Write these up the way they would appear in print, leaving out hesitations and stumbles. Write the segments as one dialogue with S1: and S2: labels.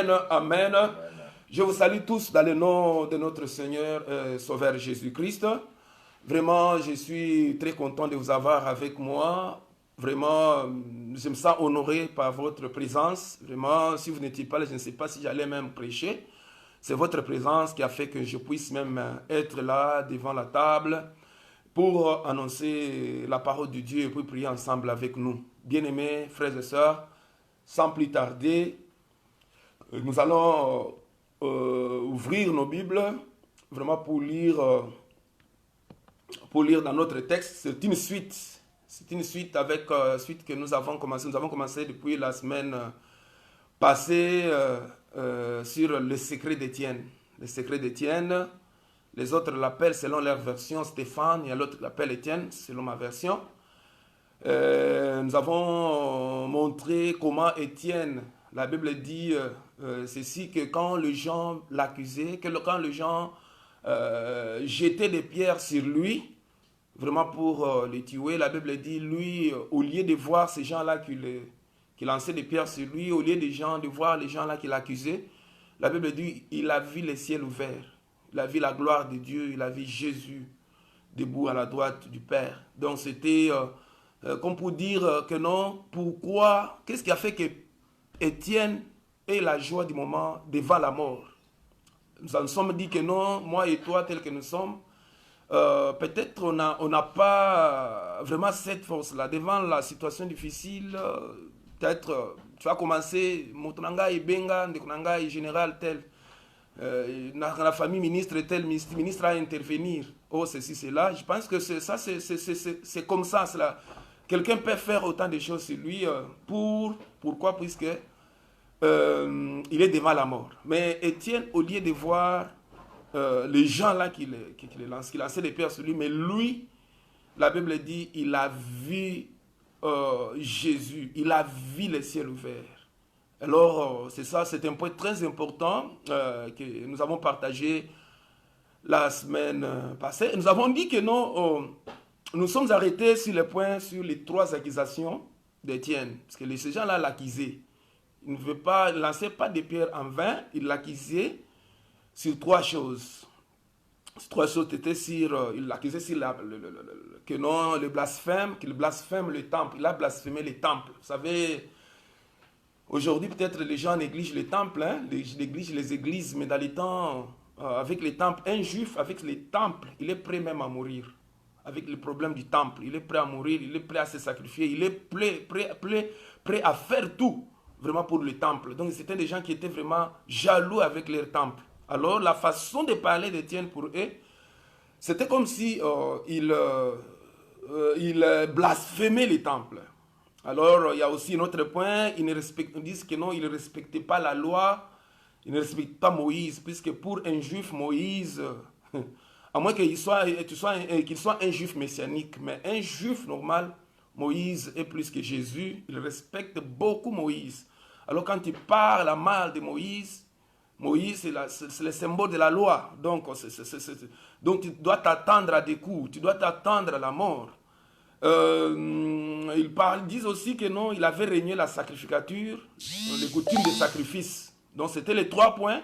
S1: Amen, amen. Je vous salue tous dans le nom de notre Seigneur Sauveur Jésus-Christ. Vraiment, je suis très content de vous avoir avec moi. Vraiment, je me sens honoré par votre présence. Vraiment, si vous n'étiez pas là, je ne sais pas si j'allais même prêcher. C'est votre présence qui a fait que je puisse même être là devant la table pour annoncer la parole de Dieu et pour prier ensemble avec nous. Bien-aimés frères et sœurs, sans plus tarder, nous allons ouvrir nos Bibles vraiment pour lire dans notre texte. C'est une suite. C'est une suite avec suite que nous avons commencé. Nous avons commencé depuis la semaine passée sur le secret d'Étienne. Le secret d'Étienne. Les autres l'appellent selon leur version Stéphane, il y a l'autre qui l'appelle Étienne, selon ma version. Nous avons montré comment Étienne, la Bible dit ceci, que quand les gens l'accusaient, quand les gens jetaient des pierres sur lui, vraiment pour le tuer, la Bible dit, lui, au lieu de voir ces gens-là qui lançaient des pierres sur lui, au lieu de voir les gens-là qui l'accusaient, la Bible dit, il a vu les ciels ouverts. Il a vu la gloire de Dieu, il a vu Jésus debout à la droite du Père. Donc c'était comme pour dire que non, pourquoi, qu'est-ce qui a fait que Étienne ait la joie du moment devant la mort? Nous en sommes dit que non, moi et toi, tels que nous sommes, peut-être on n'a pas vraiment cette force-là. Devant la situation difficile, peut-être tu vas commencer, Motonanga et Benga, Ndekonanga et général tel. La famille ministre tel ministre à intervenir. Oh, ceci, cela. Je pense que c'est comme ça. Quelqu'un peut faire autant de choses sur lui. Pourquoi? Puisque il est devant la mort. Mais Étienne, au lieu de voir les gens là qui lançaient des pierres sur lui, mais lui, la Bible dit, il a vu Jésus. Il a vu les ciels ouverts. Alors, c'est ça, c'est un point très important que nous avons partagé la semaine passée. Nous avons dit que nous sommes arrêtés sur les trois accusations d'Étienne. Parce que ces gens-là l'accusaient. Ils ne lançaient pas de pierres en vain, ils l'accusaient sur trois choses. Ces trois choses étaient ils l'accusaient sur le blasphème, qu'il blasphème le temple. Il a blasphémé le temple. Vous savez, aujourd'hui, peut-être les gens négligent les temples, négligent les églises, mais dans les temps, avec les temples, un juif, avec les temples, il est prêt même à mourir. Avec le problème du temple, il est prêt à mourir, il est prêt à se sacrifier, il est prêt à faire tout, vraiment pour le temple. Donc, c'était des gens qui étaient vraiment jaloux avec leur temple. Alors, la façon de parler d'Étienne pour eux, c'était comme si il blasphémait les temples. Alors, il y a aussi un autre point, ils disent que non, ils ne respectaient pas la loi, ils ne respectent pas Moïse, puisque pour un juif, Moïse, à moins qu'il soit un juif messianique, mais un juif normal, Moïse est plus que Jésus, il respecte beaucoup Moïse. Alors, quand il parle mal de Moïse, c'est le symbole de la loi, donc tu dois t'attendre à des coups, tu dois t'attendre à la mort. Ils disent aussi que non, il avait régné la sacrificature, les coutumes de sacrifice. Donc c'était les trois points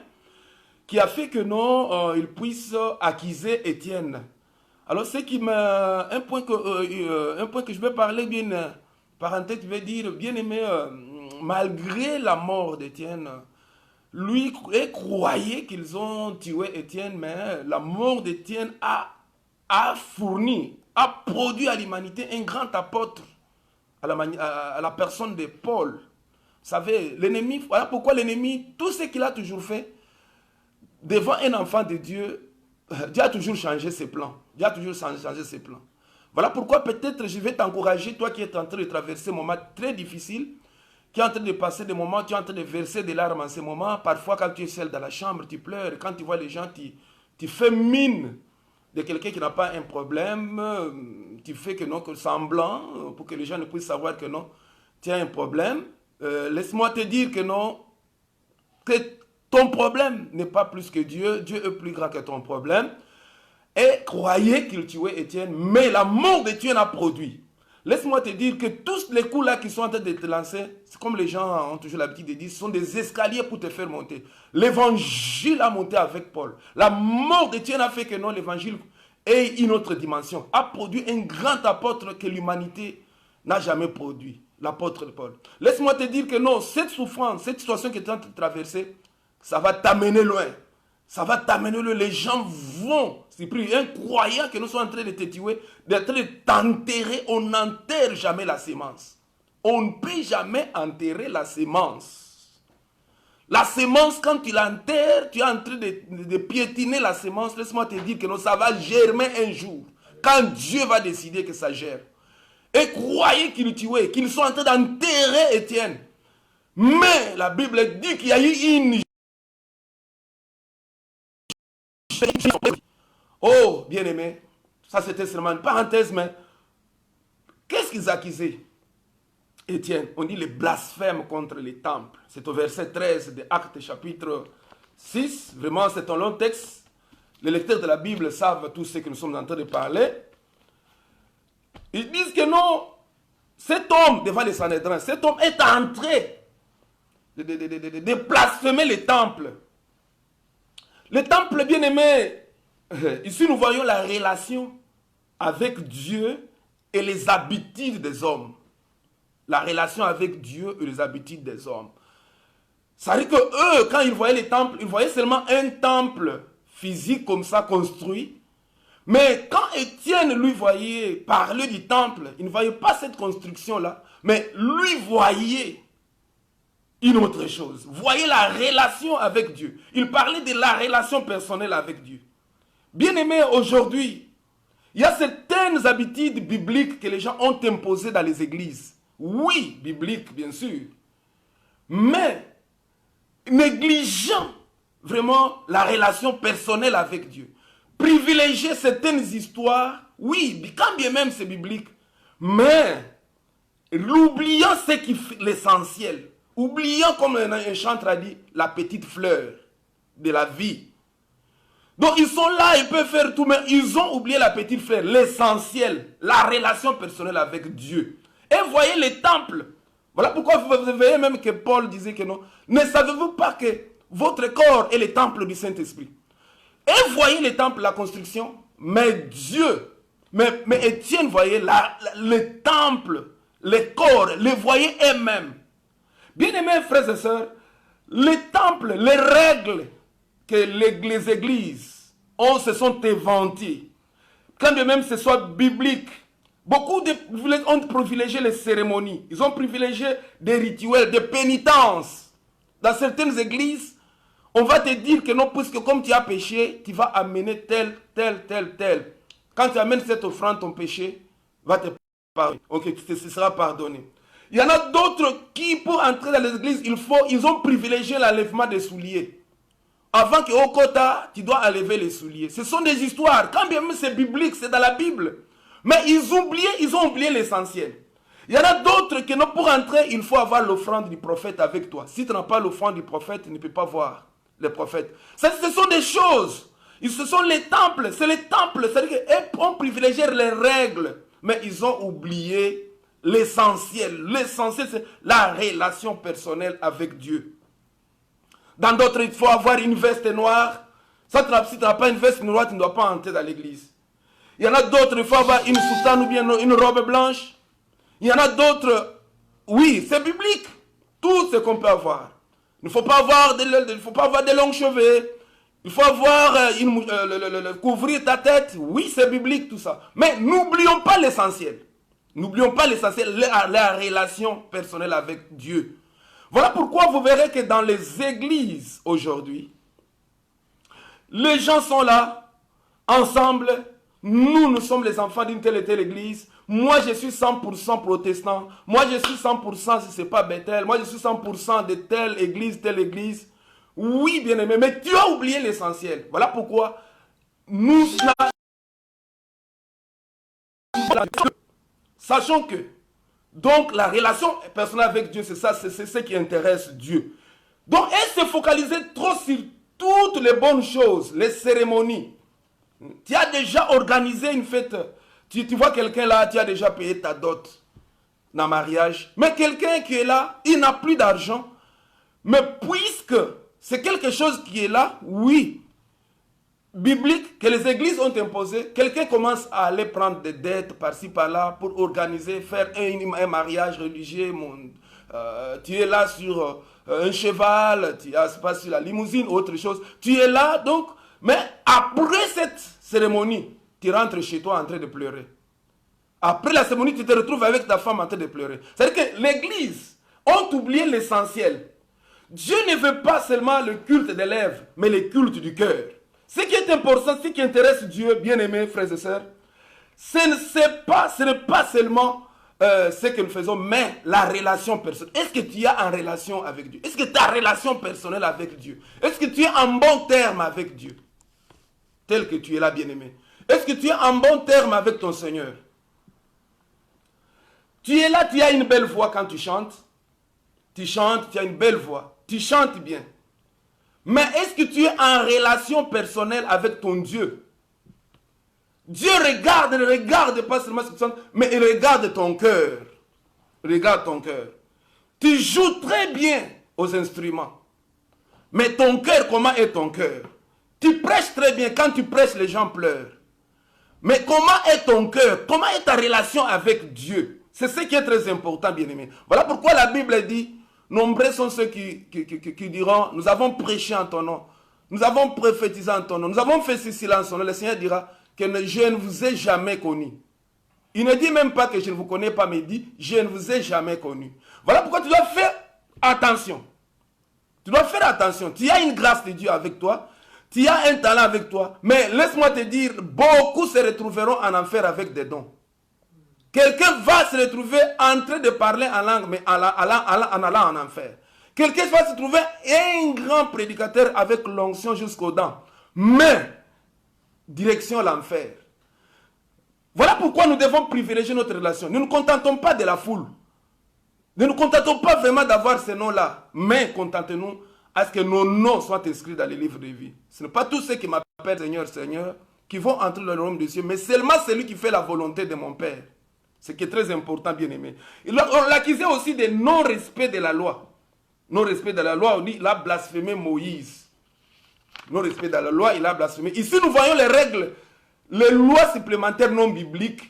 S1: qui a fait que non, ils puissent accuser Étienne. Alors un point que je vais parler bien, parenthèse, je vais dire, bien aimé, malgré la mort d'Étienne, lui croyait qu'ils ont tué Étienne, mais la mort d'Étienne a produit à l'humanité un grand apôtre à la personne de Paul. Vous savez, l'ennemi, voilà pourquoi l'ennemi, tout ce qu'il a toujours fait, devant un enfant de Dieu, Dieu a toujours changé ses plans. Dieu a toujours changé ses plans. Voilà pourquoi peut-être je vais t'encourager, toi qui es en train de traverser un moment très difficile, qui est en train de passer des moments, tu es en train de verser des larmes en ce moment. Parfois, quand tu es seul dans la chambre, tu pleures. Quand tu vois les gens, tu fais mine de quelqu'un qui n'a pas un problème, tu fais que semblant, pour que les gens ne puissent savoir que non, tu as un problème. Laisse-moi te dire que non, que ton problème n'est pas plus que Dieu. Dieu est plus grand que ton problème. Et croyez qu'il tuait Étienne, mais la mort d'Étienne a produit. laisse-moi te dire que tous les coups là qui sont en train de te lancer, c'est comme les gens ont toujours l'habitude de dire, ce sont des escaliers pour te faire monter. L'évangile a monté avec Paul. La mort d'Étienne a fait que non, l'évangile ait une autre dimension, a produit un grand apôtre que l'humanité n'a jamais produit, l'apôtre de Paul. Laisse-moi te dire que non, cette souffrance, cette situation que tu es en train de traverser, ça va t'amener loin. Ça va t'amener loin. Les gens vont, c'est plus un croyant que nous sommes en train de te tuer, d'être de t'enterrer. On n'enterre jamais la sémence. On ne peut jamais enterrer la sémence. La sémence, quand tu l'enterres, tu es en train de piétiner la sémence. Laisse-moi te dire que non, ça va germer un jour. Quand Dieu va décider que ça germe. Et croyez qu'ils tuaient, qu'ils sont en train d'enterrer Étienne. Mais la Bible dit qu'il y a eu une... Oh, bien-aimé, ça c'était seulement une parenthèse, mais qu'est-ce qu'ils accusaient Étienne? On dit les blasphèmes contre les temples. C'est au verset 13 de Actes chapitre 6. Vraiment, c'est un long texte. Les lecteurs de la Bible savent tout ce que nous sommes en train de parler. Ils disent que non, cet homme, devant les Sanhédrins, cet homme est en train de blasphémer les temples. Les temples, bien-aimés, ici nous voyons la relation avec Dieu et les habitudes des hommes. La relation avec Dieu et les habitudes des hommes. Ça veut dire que eux, quand ils voyaient les temples, ils voyaient seulement un temple physique comme ça construit. Mais quand Étienne lui voyait parler du temple, il ne voyait pas cette construction-là, mais lui voyait une autre chose. Voyez la relation avec Dieu. Il parlait de la relation personnelle avec Dieu. Bien-aimés, aujourd'hui, il y a certaines habitudes bibliques que les gens ont imposées dans les églises. Oui, bibliques, bien sûr. Mais négligeant vraiment la relation personnelle avec Dieu. Privilégier certaines histoires, oui, quand bien même c'est biblique, mais l'oubliant c'est l'essentiel. Oubliant, comme un chanteur a dit, la petite fleur de la vie. Donc ils sont là, ils peuvent faire tout, mais ils ont oublié la petite fleur, l'essentiel, la relation personnelle avec Dieu. Et voyez les temples. Voilà pourquoi vous voyez même que Paul disait que non. Ne savez-vous pas que votre corps est le temple du Saint-Esprit? Et voyez les temples, la construction. Mais Dieu, mais Étienne voyait les temples, les corps, les voyait eux-mêmes. Bien-aimés frères et sœurs, les temples, les règles que les églises se sont inventées, quand bien même ce soit biblique, beaucoup ont privilégié les cérémonies, ils ont privilégié des rituels, des pénitences. Dans certaines églises, on va te dire que non, puisque comme tu as péché, tu vas amener tel. Quand tu amènes cette offrande, ton péché va te pardonner. Ok, ce sera pardonné. Il y en a d'autres qui, pour entrer dans les églises, ils ont privilégié l'enlèvement des souliers. Avant qu'au quota, tu dois enlever les souliers. Ce sont des histoires. Quand bien même c'est biblique, c'est dans la Bible. Mais ils ont oublié l'essentiel. Il y en a d'autres qui, non, pour entrer, il faut avoir l'offrande du prophète avec toi. Si tu n'as pas l'offrande du prophète, tu ne peux pas voir les prophètes. Ce sont des choses. Ce sont les temples. C'est les temples. C'est-à-dire qu'ils ont privilégié les règles. Mais ils ont oublié l'essentiel. L'essentiel, c'est la relation personnelle avec Dieu. Dans d'autres, il faut avoir une veste noire. Si tu n'as pas une veste noire, tu ne dois pas entrer dans l'église. Il y en a d'autres, il faut avoir une soutane ou bien une robe blanche. Il y en a d'autres, oui, c'est biblique. Tout ce qu'on peut avoir. Il ne faut pas avoir des longs cheveux. Il faut avoir couvrir ta tête. Oui, c'est biblique tout ça. Mais n'oublions pas l'essentiel. N'oublions pas l'essentiel, la relation personnelle avec Dieu. Voilà pourquoi vous verrez que dans les églises aujourd'hui, les gens sont là, ensemble. Nous sommes les enfants d'une telle et telle église. Moi, je suis 100% protestant. Moi, je suis 100% si ce n'est pas Bethel. Moi, je suis 100% de telle église, telle église. Oui, bien aimé, mais tu as oublié l'essentiel. Voilà pourquoi nous sachons que donc la relation personnelle avec Dieu, c'est ça, c'est ce qui intéresse Dieu. Donc, elle se focalisait trop sur toutes les bonnes choses, les cérémonies. Tu as déjà organisé une fête Tu vois quelqu'un là, tu as déjà payé ta dot dans le mariage. Mais quelqu'un qui est là, il n'a plus d'argent. Mais puisque c'est quelque chose qui est là, oui, biblique, que les églises ont imposé, quelqu'un commence à aller prendre des dettes par-ci, par-là pour organiser, faire un mariage religieux. Tu es là sur un cheval, tu es pas sur la limousine, autre chose. Tu es là, donc, mais après cette cérémonie, tu rentres chez toi en train de pleurer. Après la cérémonie, tu te retrouves avec ta femme en train de pleurer. C'est-à-dire que l'église a oublié l'essentiel. Dieu ne veut pas seulement le culte des lèvres, mais le culte du cœur. Ce qui est important, ce qui intéresse Dieu, bien-aimés frères et sœurs, ce n'est pas seulement ce que nous faisons, mais la relation personnelle. Est-ce que tu es en relation avec Dieu? Est-ce que ta relation personnelle avec Dieu? Est-ce que tu es en bon terme avec Dieu? Tel que tu es là, bien-aimé. Est-ce que tu es en bon terme avec ton Seigneur? Tu es là, tu as une belle voix quand tu chantes. Tu chantes, tu as une belle voix. Tu chantes bien. Mais est-ce que tu es en relation personnelle avec ton Dieu? Dieu ne regarde pas seulement ce que tu chantes, mais il regarde ton cœur. Regarde ton cœur. Tu joues très bien aux instruments. Mais ton cœur, comment est ton cœur? Tu prêches très bien. Quand tu prêches, les gens pleurent. Mais comment est ton cœur? Comment est ta relation avec Dieu? C'est ce qui est très important, bien-aimé. Voilà pourquoi la Bible dit, nombreux sont ceux qui diront, nous avons prêché en ton nom, nous avons prophétisé en ton nom, nous avons fait ceci en son nom. Le Seigneur dira que je ne vous ai jamais connu. Il ne dit même pas que je ne vous connais pas, mais il dit, je ne vous ai jamais connu. Voilà pourquoi tu dois faire attention. Tu dois faire attention. Tu as une grâce de Dieu avec toi, tu as un talent avec toi, mais laisse-moi te dire, beaucoup se retrouveront en enfer avec des dons. Quelqu'un va se retrouver en train de parler en langue, mais en allant en enfer. Quelqu'un va se trouver un grand prédicateur avec l'onction jusqu'aux dents, mais direction l'enfer. Voilà pourquoi nous devons privilégier notre relation. Nous ne nous contentons pas de la foule. Ne nous contentons pas vraiment d'avoir ces noms-là, mais contentons-nous à ce que nos noms soient inscrits dans les livres de vie. Ce n'est pas tous ceux qui m'appellent Seigneur, Seigneur, qui vont entrer dans le royaume des cieux, mais seulement celui qui fait la volonté de mon Père. Ce qui est très important, bien aimé. On l'accusait aussi de non-respect de la loi. Non-respect de la loi, on dit, il a blasphémé Moïse. Non-respect de la loi, il a blasphémé. Ici, nous voyons les règles, les lois supplémentaires non bibliques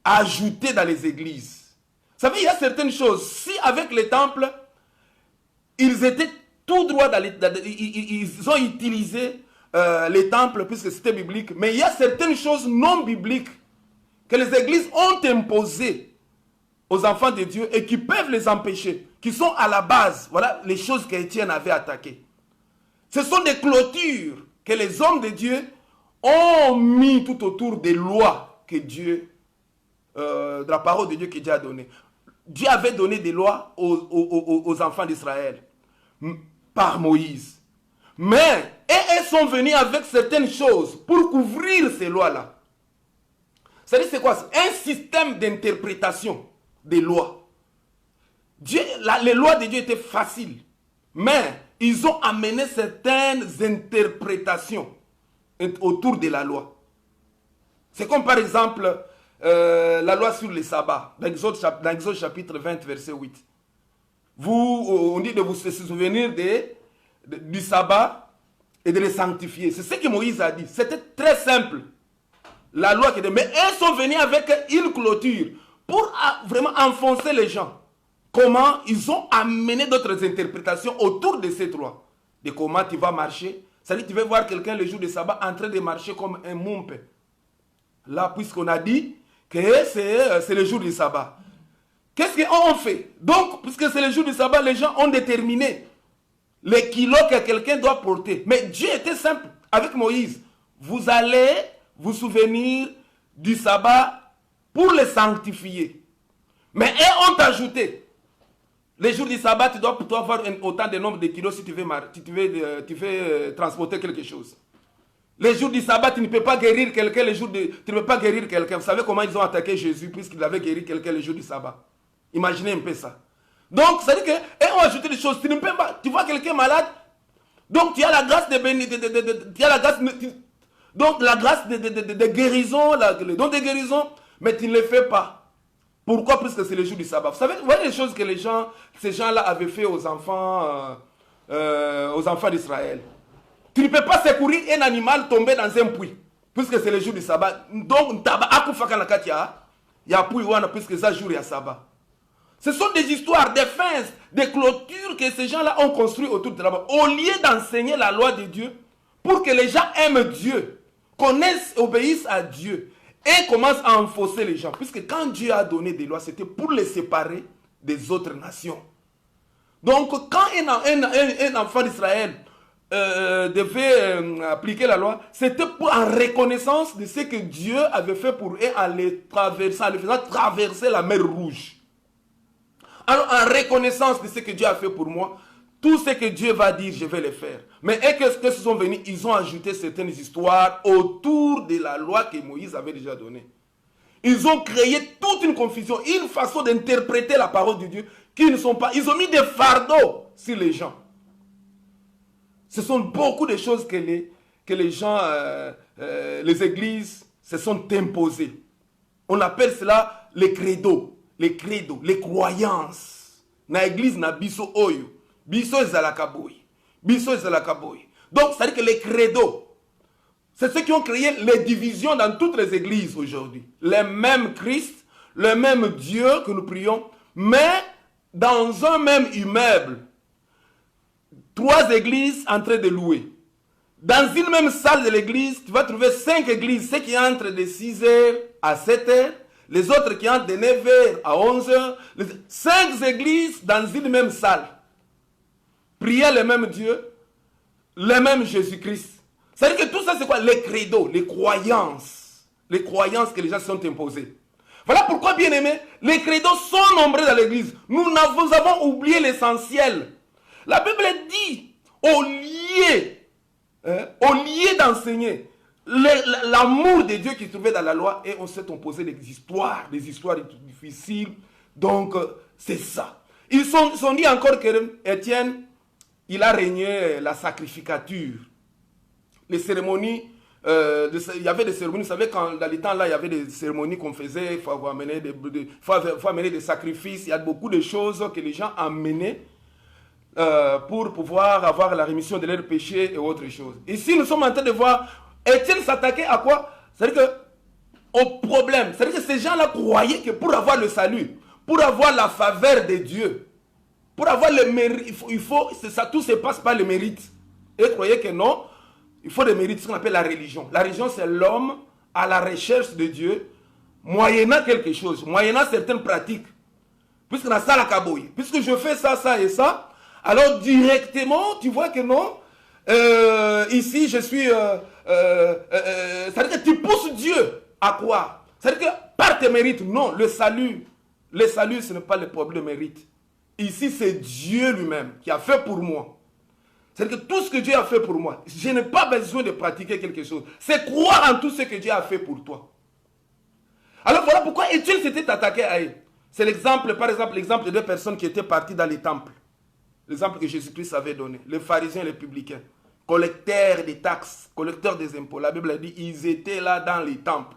S1: ajoutées dans les églises. Vous savez, il y a certaines choses. Si avec les temples, ils étaient tout droit ils ont utilisé les temples puisque c'était biblique, mais il y a certaines choses non bibliques que les églises ont imposées aux enfants de Dieu et qui peuvent les empêcher, qui sont à la base. Voilà les choses qu'Étienne avait attaquées. Ce sont des clôtures que les hommes de Dieu ont mis tout autour des lois que Dieu, de la parole de Dieu que Dieu a donnée. Dieu avait donné des lois aux enfants d'Israël par Moïse. Mais elles sont venues avec certaines choses pour couvrir ces lois-là. C'est-à-dire, c'est quoi? Un système d'interprétation des lois. Les lois de Dieu étaient faciles, mais ils ont amené certaines interprétations autour de la loi. C'est comme par exemple la loi sur les sabbats, dans Exode chapitre 20, verset 8. On dit de vous se souvenir du sabbat et de les sanctifier. C'est ce que Moïse a dit. C'était très simple. La loi qui dit, mais elles sont venues avec une clôture pour vraiment enfoncer les gens. Comment ils ont amené d'autres interprétations autour de cette loi. De comment tu vas marcher. C'est-à-dire tu vas voir quelqu'un le jour du sabbat en train de marcher comme un moumpe. Là, puisqu'on a dit que c'est le jour du sabbat. Qu'est-ce qu'on fait? Donc, puisque c'est le jour du sabbat, les gens ont déterminé les kilos que quelqu'un doit porter. Mais Dieu était simple avec Moïse. Vous allez vous souvenir du sabbat pour le sanctifier. Mais eux ont ajouté, les jours du sabbat, tu dois avoir autant de nombre de kilos si tu veux transporter quelque chose. Les jours du sabbat, tu ne peux pas guérir quelqu'un tu ne peux pas guérir quelqu'un. Vous savez comment ils ont attaqué Jésus puisqu'il avait guéri quelqu'un le jour du sabbat. Imaginez un peu ça. Donc, ça veut dire qu'eux ont ajouté des choses. Tu ne peux pas, tu vois quelqu'un malade, donc tu as la grâce de bénir, tu as la grâce, Donc la grâce de guérison, les dons de guérison, mais tu ne les fais pas. Pourquoi? Parce que c'est le jour du sabbat. Vous savez, vous voyez les choses que ces gens-là avaient fait aux enfants d'Israël. Tu ne peux pas secourir un animal tombé dans un puits, puisque c'est le jour du sabbat. Donc, il y a puits, puisque c'est le jour du sabbat. Ce sont des histoires, des fins, des clôtures que ces gens-là ont construites autour de là-bas. Au lieu d'enseigner la loi de Dieu, pour que les gens aiment Dieu, connaissent, obéissent à Dieu, et commencent à enfoncer les gens. Puisque quand Dieu a donné des lois, c'était pour les séparer des autres nations. Donc, quand un enfant d'Israël devait appliquer la loi, c'était en reconnaissance de ce que Dieu avait fait pour eux en les faisant traverser la mer Rouge. Alors, en reconnaissance de ce que Dieu a fait pour moi, tout ce que Dieu va dire, je vais le faire. Mais qu'est-ce qu'ils sont venus? Ils ont ajouté certaines histoires autour de la loi que Moïse avait déjà donnée. Ils ont créé toute une confusion, une façon d'interpréter la parole de Dieu qui ne sont pas... Ils ont mis des fardeaux sur les gens. Ce sont beaucoup de choses que les gens, les églises se sont imposées. On appelle cela les credos, les croyances. Na église na biso oyo. Biso ezalaka boy. Biso ezalaka boy. Donc, ça veut dire que les credos, c'est ceux qui ont créé les divisions dans toutes les églises aujourd'hui. Les mêmes Christ, le même Dieu que nous prions, mais dans un même immeuble. 3 églises en train de louer. Dans une même salle de l'église, tu vas trouver 5 églises, ceux qui entrent de 6h à 7h, les autres qui entrent de 9h à 11h. 5 églises dans une même salle. Prier le même Dieu, le même Jésus-Christ. C'est-à-dire que tout ça, c'est quoi? Les credos, les croyances. Les croyances que les gens se sont imposées. Voilà pourquoi, bien aimés, les credos sont nombreux dans l'église. Nous avons oublié l'essentiel. La Bible dit, au lieu d'enseigner l'amour de Dieu qui se trouvait dans la loi, et on s'est opposé des histoires difficiles. Donc, c'est ça. Ils sont dit encore que Étienne, il a régné la sacrificature. Les cérémonies, il y avait des cérémonies, vous savez, quand dans les temps là, il y avait des cérémonies qu'on faisait, il faut amener des sacrifices, il y a beaucoup de choses que les gens amenaient pour pouvoir avoir la rémission de leurs péchés et autres choses. Ici, nous sommes en train de voir Étienne s'attaquer à quoi? C'est-à-dire au problème. C'est-à-dire que ces gens-là croyaient que pour avoir le salut, pour avoir la faveur de Dieu, pour avoir le mérite, tout se passe par le mérite. Et ils croyaient que non, il faut le mérite, ce qu'on appelle la religion. La religion, c'est l'homme à la recherche de Dieu, moyennant quelque chose, moyennant certaines pratiques. Puisque je fais ça, ça et ça, alors directement, tu vois que non, ici je suis... c'est-à-dire que tu pousses Dieu à quoi? C'est-à-dire que par tes mérites, non, le salut, ce n'est pas le problème de mérite. Ici, c'est Dieu lui-même qui a fait pour moi. C'est-à-dire que tout ce que Dieu a fait pour moi, je n'ai pas besoin de pratiquer quelque chose. C'est croire en tout ce que Dieu a fait pour toi. Alors voilà pourquoi Étienne s'était attaqué à eux. C'est l'exemple, par exemple, l'exemple de 2 personnes qui étaient parties dans les temples. L'exemple que Jésus-Christ avait donné. Les pharisiens et les publicains. Collecteurs des taxes, collecteurs des impôts. La Bible a dit, ils étaient là dans les temples.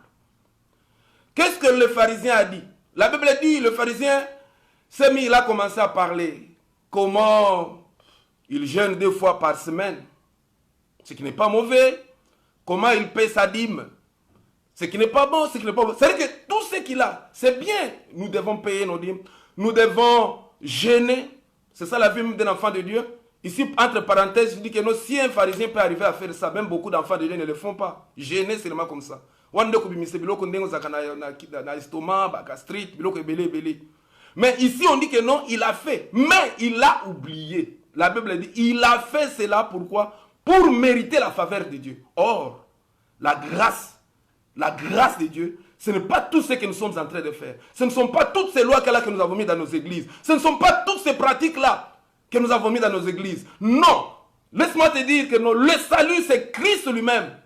S1: Qu'est-ce que le pharisien a dit? La Bible a dit, le pharisien s'est mis, il a commencé à parler. Comment il jeûne 2 fois par semaine. Ce qui n'est pas mauvais. Comment il paie sa dîme. Ce qui n'est pas bon, ce qui n'est pas bon. C'est-à-dire que tout ce qu'il a, c'est bien. Nous devons payer nos dîmes. Nous devons jeûner. C'est ça la vie d'un enfant de Dieu. Ici, entre parenthèses, je dis que non, si un pharisien peut arriver à faire ça, même beaucoup d'enfants de Dieu ne le font pas. Jeûner, c'est seulement comme ça. Mais ici, on dit que non, il a fait. Mais il a oublié. La Bible dit, il a fait cela pourquoi? Pour mériter la faveur de Dieu. Or, la grâce de Dieu, ce n'est pas tout ce que nous sommes en train de faire. Ce ne sont pas toutes ces lois-là que nous avons mis dans nos églises. Ce ne sont pas toutes ces pratiques-là que nous avons mis dans nos églises. Non. Laisse-moi te dire que non, le salut, c'est Christ lui-même.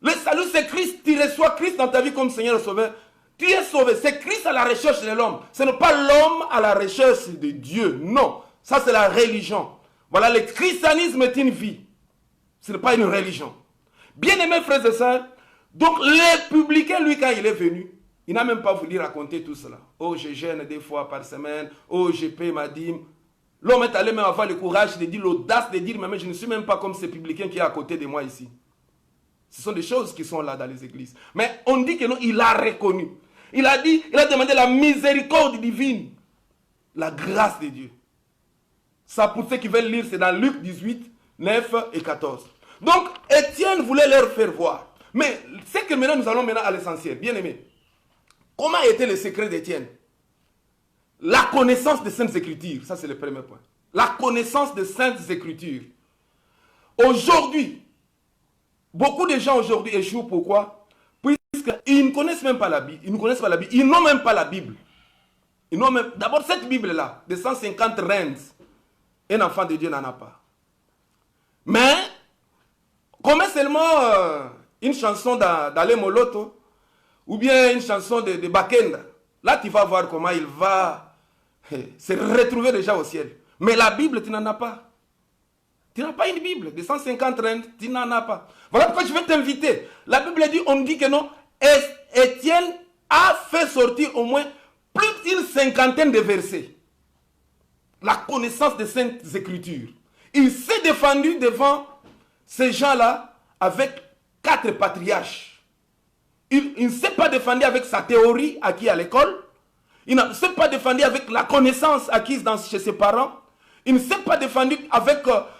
S1: Le salut, c'est Christ. Tu reçois Christ dans ta vie comme Seigneur et Sauveur. Tu es sauvé. C'est Christ à la recherche de l'homme. Ce n'est pas l'homme à la recherche de Dieu. Non. Ça, c'est la religion. Voilà, le christianisme est une vie. Ce n'est pas une religion. Bien-aimés frères et sœurs, donc les publicains, lui, quand il est venu, il n'a même pas voulu raconter tout cela. Oh, je jeûne des fois par semaine. Oh, je paie ma dîme. L'homme est allé même avoir le courage de dire, l'audace de dire, mais je ne suis même pas comme ces publicains qui est à côté de moi ici. Ce sont des choses qui sont là dans les églises. Mais on dit que non, il a reconnu. Il a dit, il a demandé la miséricorde divine. La grâce de Dieu. Ça, pour ceux qui veulent lire, c'est dans Luc 18, 9 et 14. Donc, Étienne voulait leur faire voir. Mais c'est que maintenant, nous allons maintenant à l'essentiel. Bien aimé. Comment était le secret d'Étienne? La connaissance des Saintes Écritures. Ça, c'est le premier point. La connaissance des Saintes Écritures. Aujourd'hui, beaucoup de gens aujourd'hui échouent. Pourquoi? Puisqu'ils ne connaissent même pas la Bible. Ils ne connaissent pas la Bible. Ils n'ont même pas la Bible. D'abord, cette Bible-là, de 150 reines, un enfant de Dieu n'en a pas. Mais, comme seulement une chanson d'Ale Moloto, ou bien une chanson de Bakenda, là tu vas voir comment il va se retrouver déjà au ciel. Mais la Bible, tu n'en as pas. Tu n'as pas une Bible de 150 reines, tu n'en as pas. Voilà pourquoi je vais t'inviter. La Bible dit, on dit que non, Étienne a fait sortir au moins plus d'une cinquantaine de versets. La connaissance des Saintes Écritures. Il s'est défendu devant ces gens-là avec 4 patriarches. Il ne s'est pas défendu avec sa théorie acquise à l'école. Il ne s'est pas défendu avec la connaissance acquise chez ses parents. Il ne s'est pas défendu avec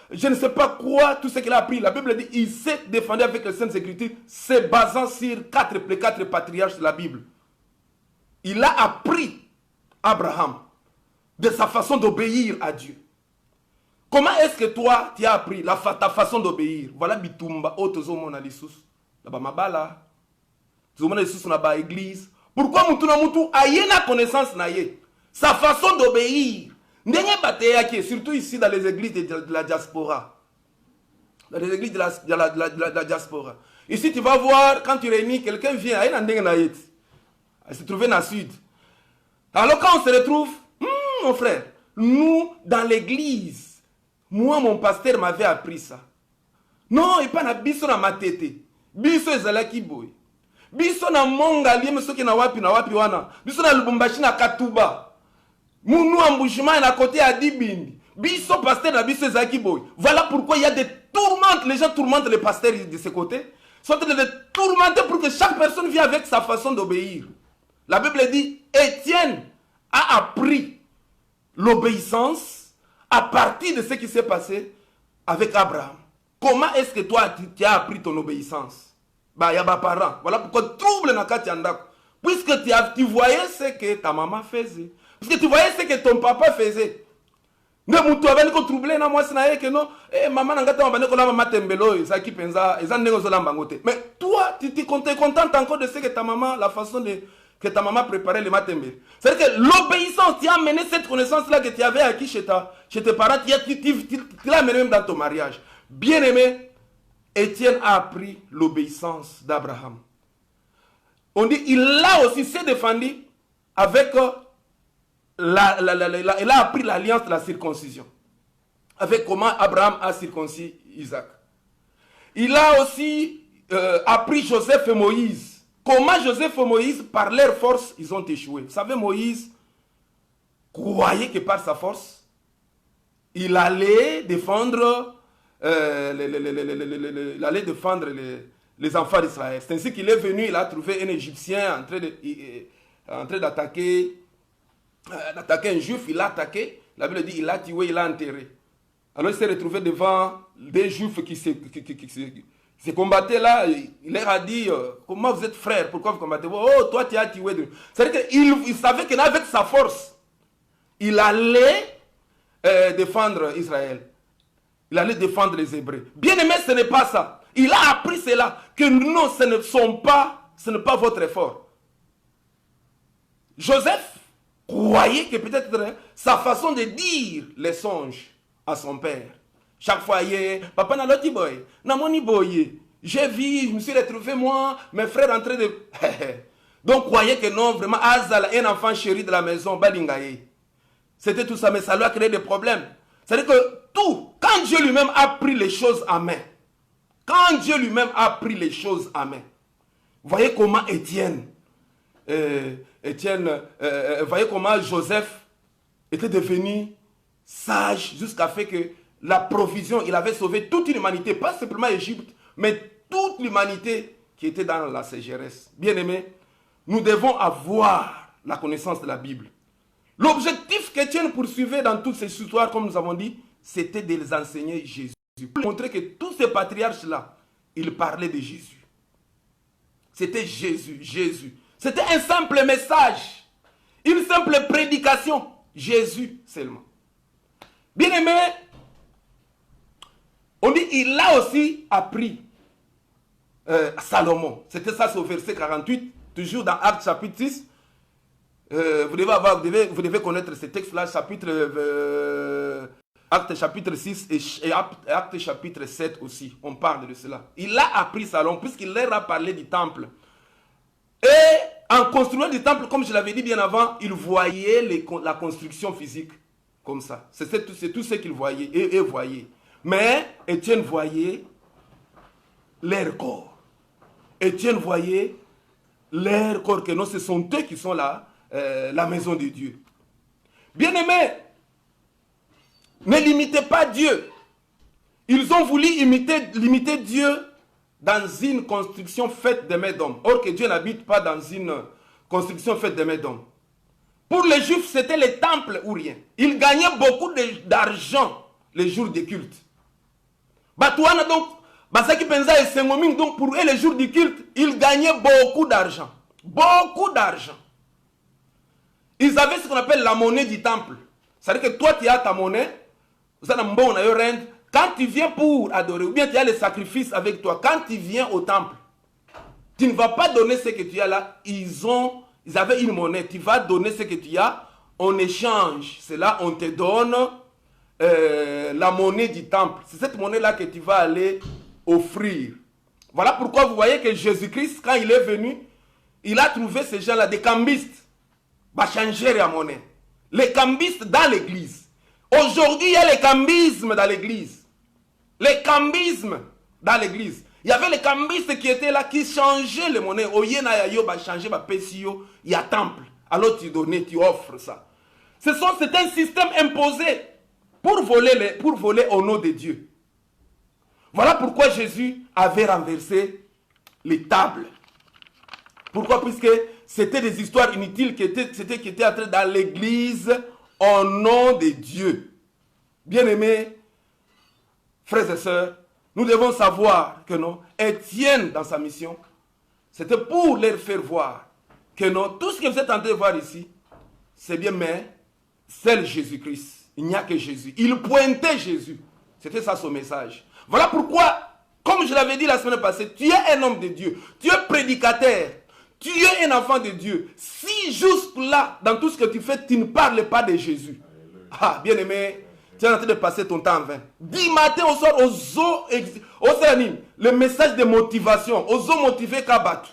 S1: je ne sais pas quoi, tout ce qu'il a appris. La Bible dit il s'est défendu avec les Saintes Écritures, se basant sur les 4 patriarches de la Bible. Il a appris Abraham de sa façon d'obéir à Dieu. Comment est-ce que toi, tu as appris ta façon d'obéir? Voilà bitumba, otozomona lisus, la mabala. Église. Pourquoi Moutou a une connaissance naïe? Sa façon d'obéir. Surtout ici dans les églises de la diaspora. Dans les églises de la diaspora. Ici, tu vas voir, quand tu réunis, quelqu'un vient, elle se trouvait dans le sud. Alors quand on se retrouve, mon frère, nous, dans l'église, moi, mon pasteur m'avait appris ça. Non, il n'y a pas de biso dans ma tête. Biso ezalaki boy. Biso na monga liye soki na wapi wana. Biso na Lubumbashi na Katuba. Munu embouchement na côté à Dibindi. Biso pasteur na biso ezaki boy. Voilà pourquoi il y a des tourmentes. Les gens tourmentent les pasteurs de ce côté. Sont en train de tourmenter pour que chaque personne vienne avec sa façon d'obéir. La Bible dit, Étienne a appris l'obéissance à partir de ce qui s'est passé avec Abraham. Comment est-ce que toi tu as appris ton obéissance? Bah, il y a des parents. Voilà pourquoi trouble na kati andako. Puisque tu voyais ce que ta maman faisait. Puisque tu voyais ce que ton papa faisait. Ne mutu avani ko troublé na moi sina que non. Eh maman ngata mabane ko la mama tembelo ça qui pensa et ça nego zola mbangote. Mais toi tu te contentes encore de ce que ta maman, la façon de que ta maman préparait le matembele. C'est-à-dire que l'obéissance, tu as amené cette connaissance-là que tu avais acquis chez tes parents, tu l'as amené même dans ton mariage. Bien aimé, Étienne a appris l'obéissance d'Abraham. On dit, il a aussi s'est défendu avec, il a appris l'alliance de la circoncision. Avec comment Abraham a circoncis Isaac. Il a aussi appris Joseph et Moïse. Comment Joseph et Moïse, par leur force, ils ont échoué. Vous savez, Moïse croyait que par sa force, il allait défendre les enfants d'Israël. C'est ainsi qu'il est venu, il a trouvé un Égyptien en train d'attaquer un Juif, il l'a attaqué. La Bible dit, il l'a tué, il l'a enterré. Alors il s'est retrouvé devant des Juifs qui se combattaient là. Il leur a dit, comment vous êtes frères, pourquoi vous combattez? Oh, toi tu as tué. C'est-à-dire qu'il savait qu'avec sa force, il allait défendre Israël. Il allait défendre les Hébreux. Bien aimé, ce n'est pas ça. Il a appris cela. Que non, ce n'est pas votre effort. Joseph croyait que peut-être sa façon de dire les songes à son père. Chaque fois, papa n'a l'autre boy. N'a mon boy. J'ai vu, je me suis retrouvé moi, mes frères en train de. Donc, croyait que non, vraiment, Azal, un enfant chéri de la maison, Balingaye. C'était tout ça, mais ça lui a créé des problèmes. C'est-à-dire que tout, quand Dieu lui-même a pris les choses en main, Quand Dieu lui-même a pris les choses en main. Voyez comment voyez comment Joseph était devenu sage jusqu'à fait que la provision, il avait sauvé toute l'humanité, pas simplement l'Égypte, mais toute l'humanité qui était dans la sécheresse. Bien-aimés, nous devons avoir la connaissance de la Bible. L'objectif qu'Étienne poursuivait dans toutes ces histoires, comme nous avons dit, c'était de les enseigner Jésus. Pour montrer que tous ces patriarches-là, ils parlaient de Jésus. C'était Jésus, Jésus. C'était un simple message, une simple prédication. Jésus seulement. Bien-aimé, on dit il a aussi appris Salomon. C'était ça, c'est au verset 48, toujours dans Actes chapitre 6. Vous devez connaître ce texte-là, Actes chapitre 6 et Actes chapitre 7 aussi. On parle de cela. Il a appris Salomon puisqu'il leur a parlé du temple. Et en construisant du temple, comme je l'avais dit bien avant, il voyait la construction physique comme ça. C'est tout ce qu'il voyait et voyait. Mais Étienne voyait leur corps. Étienne voyait leur corps, que non, ce sont eux qui sont là, la maison de Dieu. Bien-aimés, ne limitez pas Dieu. Ils ont voulu limiter Dieu dans une construction faite de mains d'hommes. Or que Dieu n'habite pas dans une construction faite de mains d'hommes. Pour les Juifs, c'était le temple ou rien. Ils gagnaient beaucoup d'argent les jours de culte. Batouana donc, donc pour eux les jours du culte, ils gagnaient beaucoup d'argent. Beaucoup d'argent. Ils avaient ce qu'on appelle la monnaie du temple. C'est-à-dire que toi tu as ta monnaie, quand tu viens pour adorer, ou bien tu as les sacrifices avec toi, quand tu viens au temple, tu ne vas pas donner ce que tu as là. Ils avaient une monnaie. Tu vas donner ce que tu as. En échange, c'est là on te donne la monnaie du temple. C'est cette monnaie-là que tu vas aller offrir. Voilà pourquoi vous voyez que Jésus-Christ, quand il est venu, il a trouvé ces gens-là, des cambistes. Va changer la monnaie. Les cambistes dans l'église. Aujourd'hui, il y a les cambismes dans l'église. Les cambismes dans l'église. Il y avait les cambistes qui étaient là, qui changeaient les monnaies. Oyena yayo va changer, va pesio, il y a temple. Alors tu donnes, tu offres ça. C'est un système imposé pour voler au nom de Dieu. Voilà pourquoi Jésus avait renversé les tables. Pourquoi? Puisque c'était des histoires inutiles qui étaient entrées dans l'église au nom de Dieu. Bien-aimés, frères et sœurs, nous devons savoir que non, Étienne dans sa mission, c'était pour leur faire voir que non, tout ce que vous êtes en train de voir ici, c'est bien, mais c'est Jésus-Christ. Il n'y a que Jésus. Il pointait Jésus. C'était ça son message. Voilà pourquoi, comme je l'avais dit la semaine passée, tu es un homme de Dieu. Tu es prédicateur. Tu es un enfant de Dieu. Si juste là, dans tout ce que tu fais, tu ne parles pas de Jésus. Ah, bien aimé, tu es en train de passer ton temps en vain. Dis matin au soir, le message de motivation, oso motiver Kabat.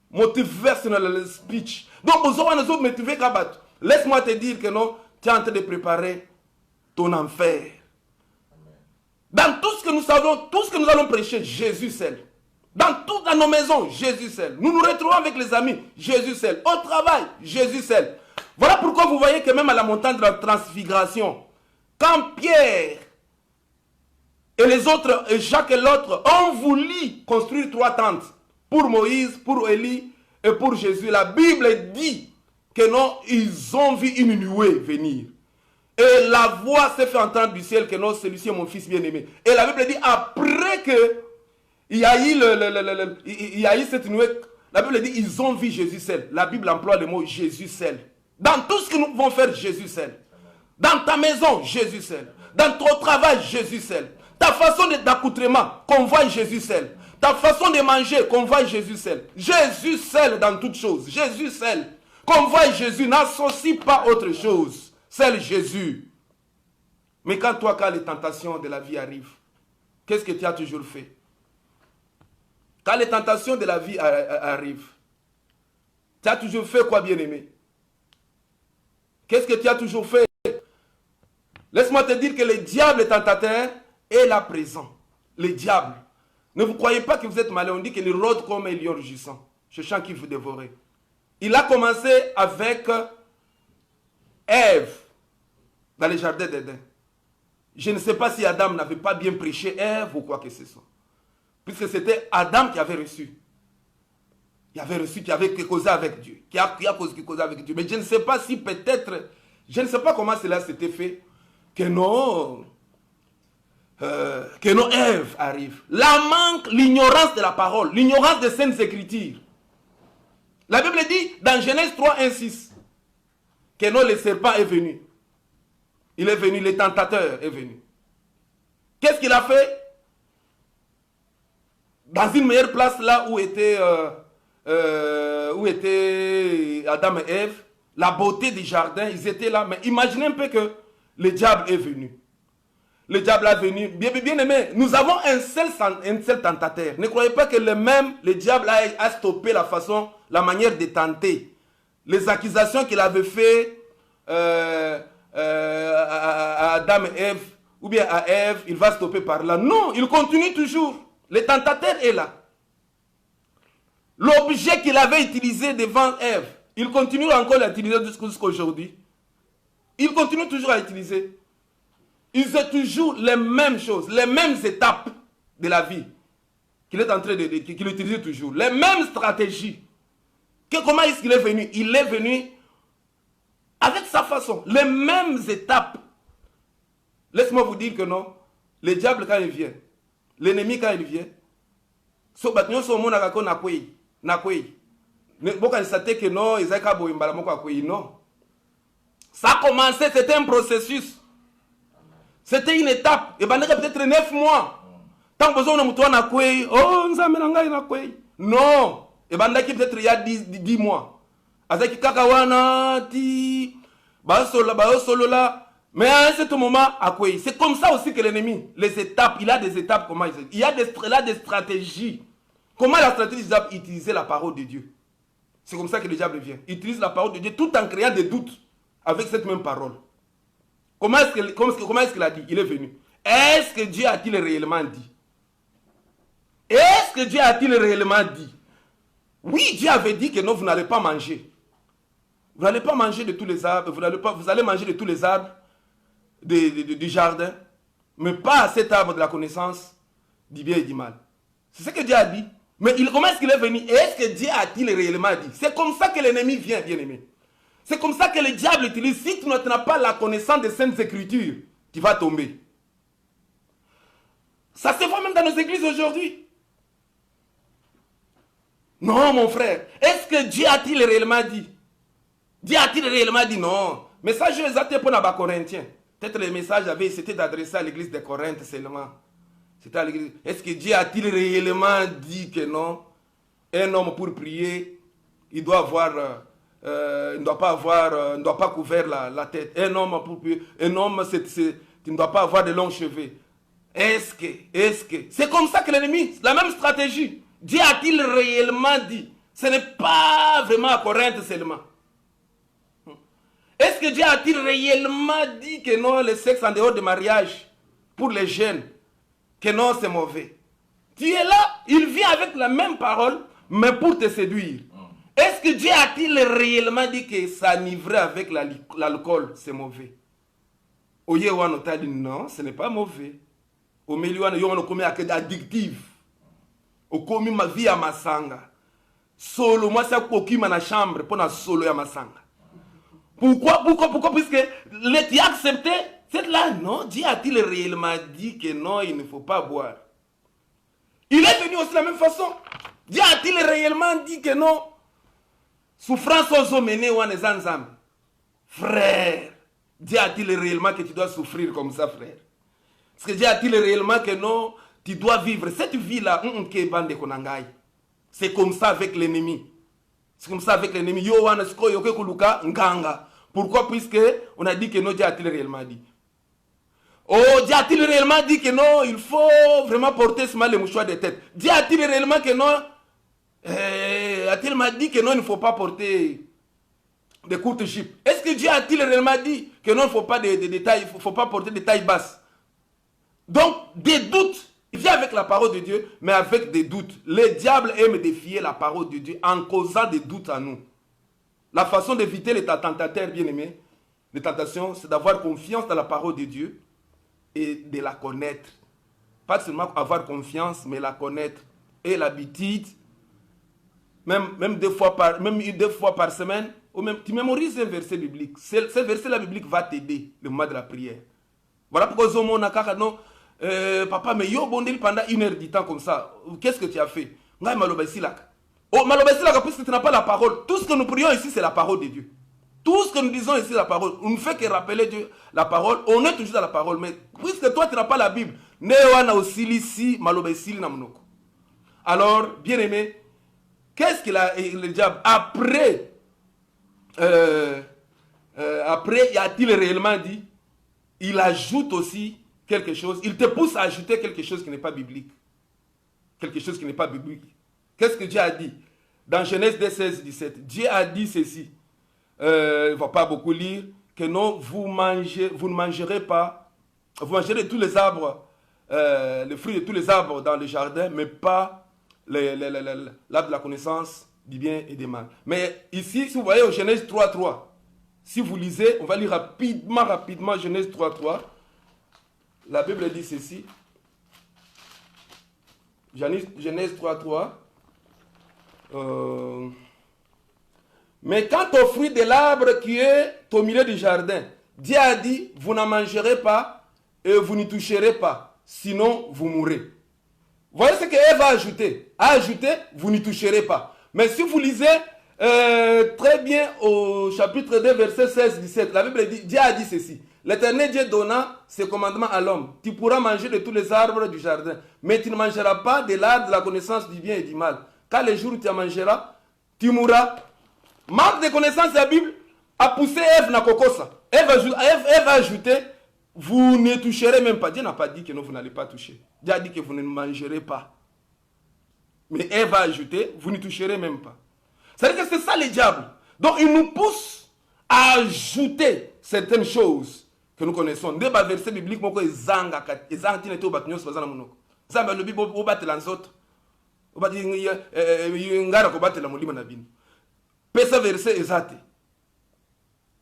S1: Motivational speech. Donc, oso motiver Kabat. Laisse-moi te dire que non, tu es en train de préparer ton enfer. Dans tout ce que nous savons, tout ce que nous allons prêcher, Jésus seul. Dans nos maisons, Jésus seul. Nous nous retrouvons avec les amis, Jésus seul. Au travail, Jésus seul. Voilà pourquoi vous voyez que même à la montagne de la transfiguration, quand Pierre et les autres, et Jacques et l'autre, ont voulu construire 3 tentes, pour Moïse, pour Élie et pour Jésus, la Bible dit que non, ils ont vu une nuée venir. Et la voix s'est fait entendre du ciel que non, celui-ci est mon fils bien-aimé. Et la Bible dit, après que il y a eu cette nuée, la Bible dit, ils ont vu Jésus seul. La Bible emploie le mot Jésus seul. Dans tout ce que nous pouvons faire, Jésus seul. Dans ta maison, Jésus seul. Dans ton travail, Jésus seul. Ta façon d'accoutrement, qu'on voit Jésus seul. Ta façon de manger, qu'on voit Jésus seul. Jésus seul dans toutes choses. Jésus seul. Qu'on voit Jésus, n'associe pas autre chose. Seul Jésus. Mais quand les tentations de la vie arrivent, qu'est-ce que tu as toujours fait? Quand les tentations de la vie arrivent, tu as toujours fait quoi, bien-aimé? Qu'est-ce que tu as toujours fait? Laisse-moi te dire que le diable est tentateur est là présent. Le diable. Ne vous croyez pas que vous êtes malin. On dit qu'il rôde comme un lion rugissant, cherchant qui vous dévorer. Il a commencé avec Ève dans le jardin d'Éden. Je ne sais pas si Adam n'avait pas bien prêché Ève ou quoi que ce soit. Puisque c'était Adam qui avait reçu. Il avait reçu, qui avait causé avec Dieu. Qui a causé avec Dieu. Mais je ne sais pas si peut-être, je ne sais pas comment cela s'était fait, que non Ève arrive. La manque, l'ignorance de la parole, l'ignorance des saintes écritures. La Bible dit dans Genèse 3, 1, 6 que non, le serpent est venu. Il est venu, le tentateur est venu. Qu'est-ce qu'il a fait? Dans une meilleure place là où étaient Adam et Ève, la beauté du jardin, ils étaient là. Mais imaginez un peu que le diable est venu. Le diable est venu. Bien aimé, nous avons un seul tentateur. Ne croyez pas que le diable a stoppé la manière de tenter. Les accusations qu'il avait fait à Adam et Ève, ou bien à Ève, il va stopper par là. Non, il continue toujours. Le tentateur est là. L'objet qu'il avait utilisé devant Ève, il continue encore à l'utiliser jusqu'à aujourd'hui. Il continue toujours à l'utiliser. Il fait toujours les mêmes choses, les mêmes étapes de la vie qu'il est en train qu'il utilise toujours. Les mêmes stratégies. Comment est-ce qu'il est venu? Il est venu avec sa façon, les mêmes étapes. Laisse-moi vous dire que non, le diable quand il vient, l'ennemi quand il vient, non. Ça a commencé, c'était un processus. C'était une étape. Et peut-être 9 mois. Tant que besoin de mouton na kwei, oh, non. Et peut-être il y a 10 mois. Azaki kakawana ti solo là. Mais à un certain moment, c'est comme ça aussi que l'ennemi, les étapes, il a des étapes, comment il a des stratégies. Comment la stratégie du diable utiliser la parole de Dieu? C'est comme ça que le diable vient. Il utilise la parole de Dieu tout en créant des doutes avec cette même parole. Comment est-ce qu'il a dit? Il est venu. Est-ce que Dieu a-t-il réellement dit? Est-ce que Dieu a-t-il réellement dit? Oui, Dieu avait dit que non, vous n'allez pas manger. Vous n'allez pas manger de tous les arbres. Vous allez manger de tous les arbres du jardin. Mais pas cet arbre de la connaissance du bien et du mal. C'est ce que Dieu a dit. Mais comment est-ce qu'il est venu? Est-ce que Dieu a-t-il réellement dit? C'est comme ça que l'ennemi vient, bien aimé. C'est comme ça que le diable utilise. Si tu n'as pas la connaissance des saintes écritures, tu vas tomber. Ça se voit même dans nos églises aujourd'hui. Non, mon frère. Est-ce que Dieu a-t-il réellement dit? Dieu a-t-il réellement dit? Non. Message exact pour les Corinthiens. Peut-être le message c'était adressé à l'église de Corinthe seulement. C'était à l'église. Est-ce que Dieu a-t-il réellement dit que non? Un homme pour prier, il doit avoir... il ne doit pas couvrir la tête. Un homme pour prier, il ne doit pas avoir de longs cheveux. Est-ce que c'est comme ça que l'ennemi, la même stratégie. Dieu a-t-il réellement dit? Ce n'est pas vraiment à Corinthe seulement. Est-ce que Dieu a-t-il réellement dit que non, le sexe en dehors du mariage, pour les jeunes, que non, c'est mauvais? Tu es là, il vient avec la même parole, mais pour te séduire. Est-ce que Dieu a-t-il réellement dit que s'enivrer avec l'alcool, c'est mauvais? Oye wana t'a dit non, ce n'est pas mauvais. Au milieu wana yo wana komi addictif. Au komi ma vie à masanga. Solo moi ça kokima na chambre pour na solo ya masanga. Pourquoi puisque tu as accepté c'est là non, Dieu a-t-il réellement dit que non, il ne faut pas boire? Il est venu aussi de la même façon. Dieu a-t-il réellement dit que non? Souffrance aux hommes menés ou en ensemble. Frère, Dieu a-t-il réellement que tu dois souffrir comme ça, frère? Est-ce que Dieu a-t-il réellement que non, tu dois vivre cette vie-là? C'est comme ça avec l'ennemi. C'est comme ça avec l'ennemi. Pourquoi? Puisque on a dit que non, Dieu a-t-il réellement dit? Oh, Dieu a-t-il réellement dit que non, il faut vraiment porter seulement les mouchoirs de tête? Dieu a-t-il réellement que non? A-t-il m'a dit que non, il ne faut pas porter des courtes jupes? Est-ce que Dieu a-t-il réellement dit que non, il ne faut pas, faut pas porter des tailles basses? Donc, des doutes, il vient avec la parole de Dieu, mais avec des doutes. Le diable aime défier la parole de Dieu en causant des doutes à nous. La façon d'éviter les tentateurs, bien-aimés, les tentations, c'est d'avoir confiance dans la parole de Dieu et de la connaître. Pas seulement avoir confiance, mais la connaître. Et l'habitude, même deux fois par semaine, ou même tu mémorises un verset biblique. Ce verset-là biblique va t'aider le moment de la prière. Voilà pourquoi Zomo Nakaka, non, papa, mais yo bondeli pendant 1 heure du temps comme ça. Qu'est-ce que tu as fait? Ngai malobesilaka. Oh, malobesilaka, puisque tu n'as pas la parole. Tout ce que nous prions ici, c'est la parole de Dieu. Tout ce que nous disons ici, c'est la parole. On ne fait que rappeler Dieu la parole. On est toujours dans la parole. Mais puisque toi, tu n'as pas la Bible, alors, bien aimé, qu'est-ce qu'il a, le diable, après, a-t-il réellement dit? Il ajoute aussi quelque chose. Il te pousse à ajouter quelque chose qui n'est pas biblique. Quelque chose qui n'est pas biblique. Qu'est-ce que Dieu a dit? Dans Genèse 16, 17, Dieu a dit ceci. Il ne va pas beaucoup lire. Que non, vous ne mangerez pas. Vous mangerez tous les arbres, les fruits de tous les arbres dans le jardin, mais pas l'arbre de la connaissance du bien et du mal. Mais ici, si vous voyez au Genèse 3, 3, si vous lisez, on va lire rapidement Genèse 3, 3. La Bible dit ceci. Genèse 3, 3. Mais quant au fruit de l'arbre qui est au milieu du jardin, Dieu a dit, vous n'en mangerez pas et vous n'y toucherez pas, sinon vous mourrez. Vous voyez ce qu'Ève a ajouté? A ajouté, vous n'y toucherez pas. Mais si vous lisez très bien au chapitre 2, verset 16, 17, la Bible dit, Dieu a dit ceci. L'Éternel Dieu donna ses commandements à l'homme. Tu pourras manger de tous les arbres du jardin, mais tu ne mangeras pas de l'arbre de la connaissance du bien et du mal. Car le jour où tu en mangeras, tu mourras. Marque de connaissance de la Bible a poussé Ève na kokosa. Ève a ajouté, vous ne toucherez même pas. Dieu n'a pas dit que non, vous n'allez pas toucher. Dieu a dit que vous ne mangerez pas. Mais Ève a ajouté, vous ne toucherez même pas. C'est-à-dire que c'est ça le diable. Donc il nous pousse à ajouter certaines choses que nous connaissons. Des versets bibliques, moi, ezanga tine to batunyo bazana monoko. Zamba lobi bo batela nzoto. O bati ngara ko batela mulima na bino. Pesa verset ezate.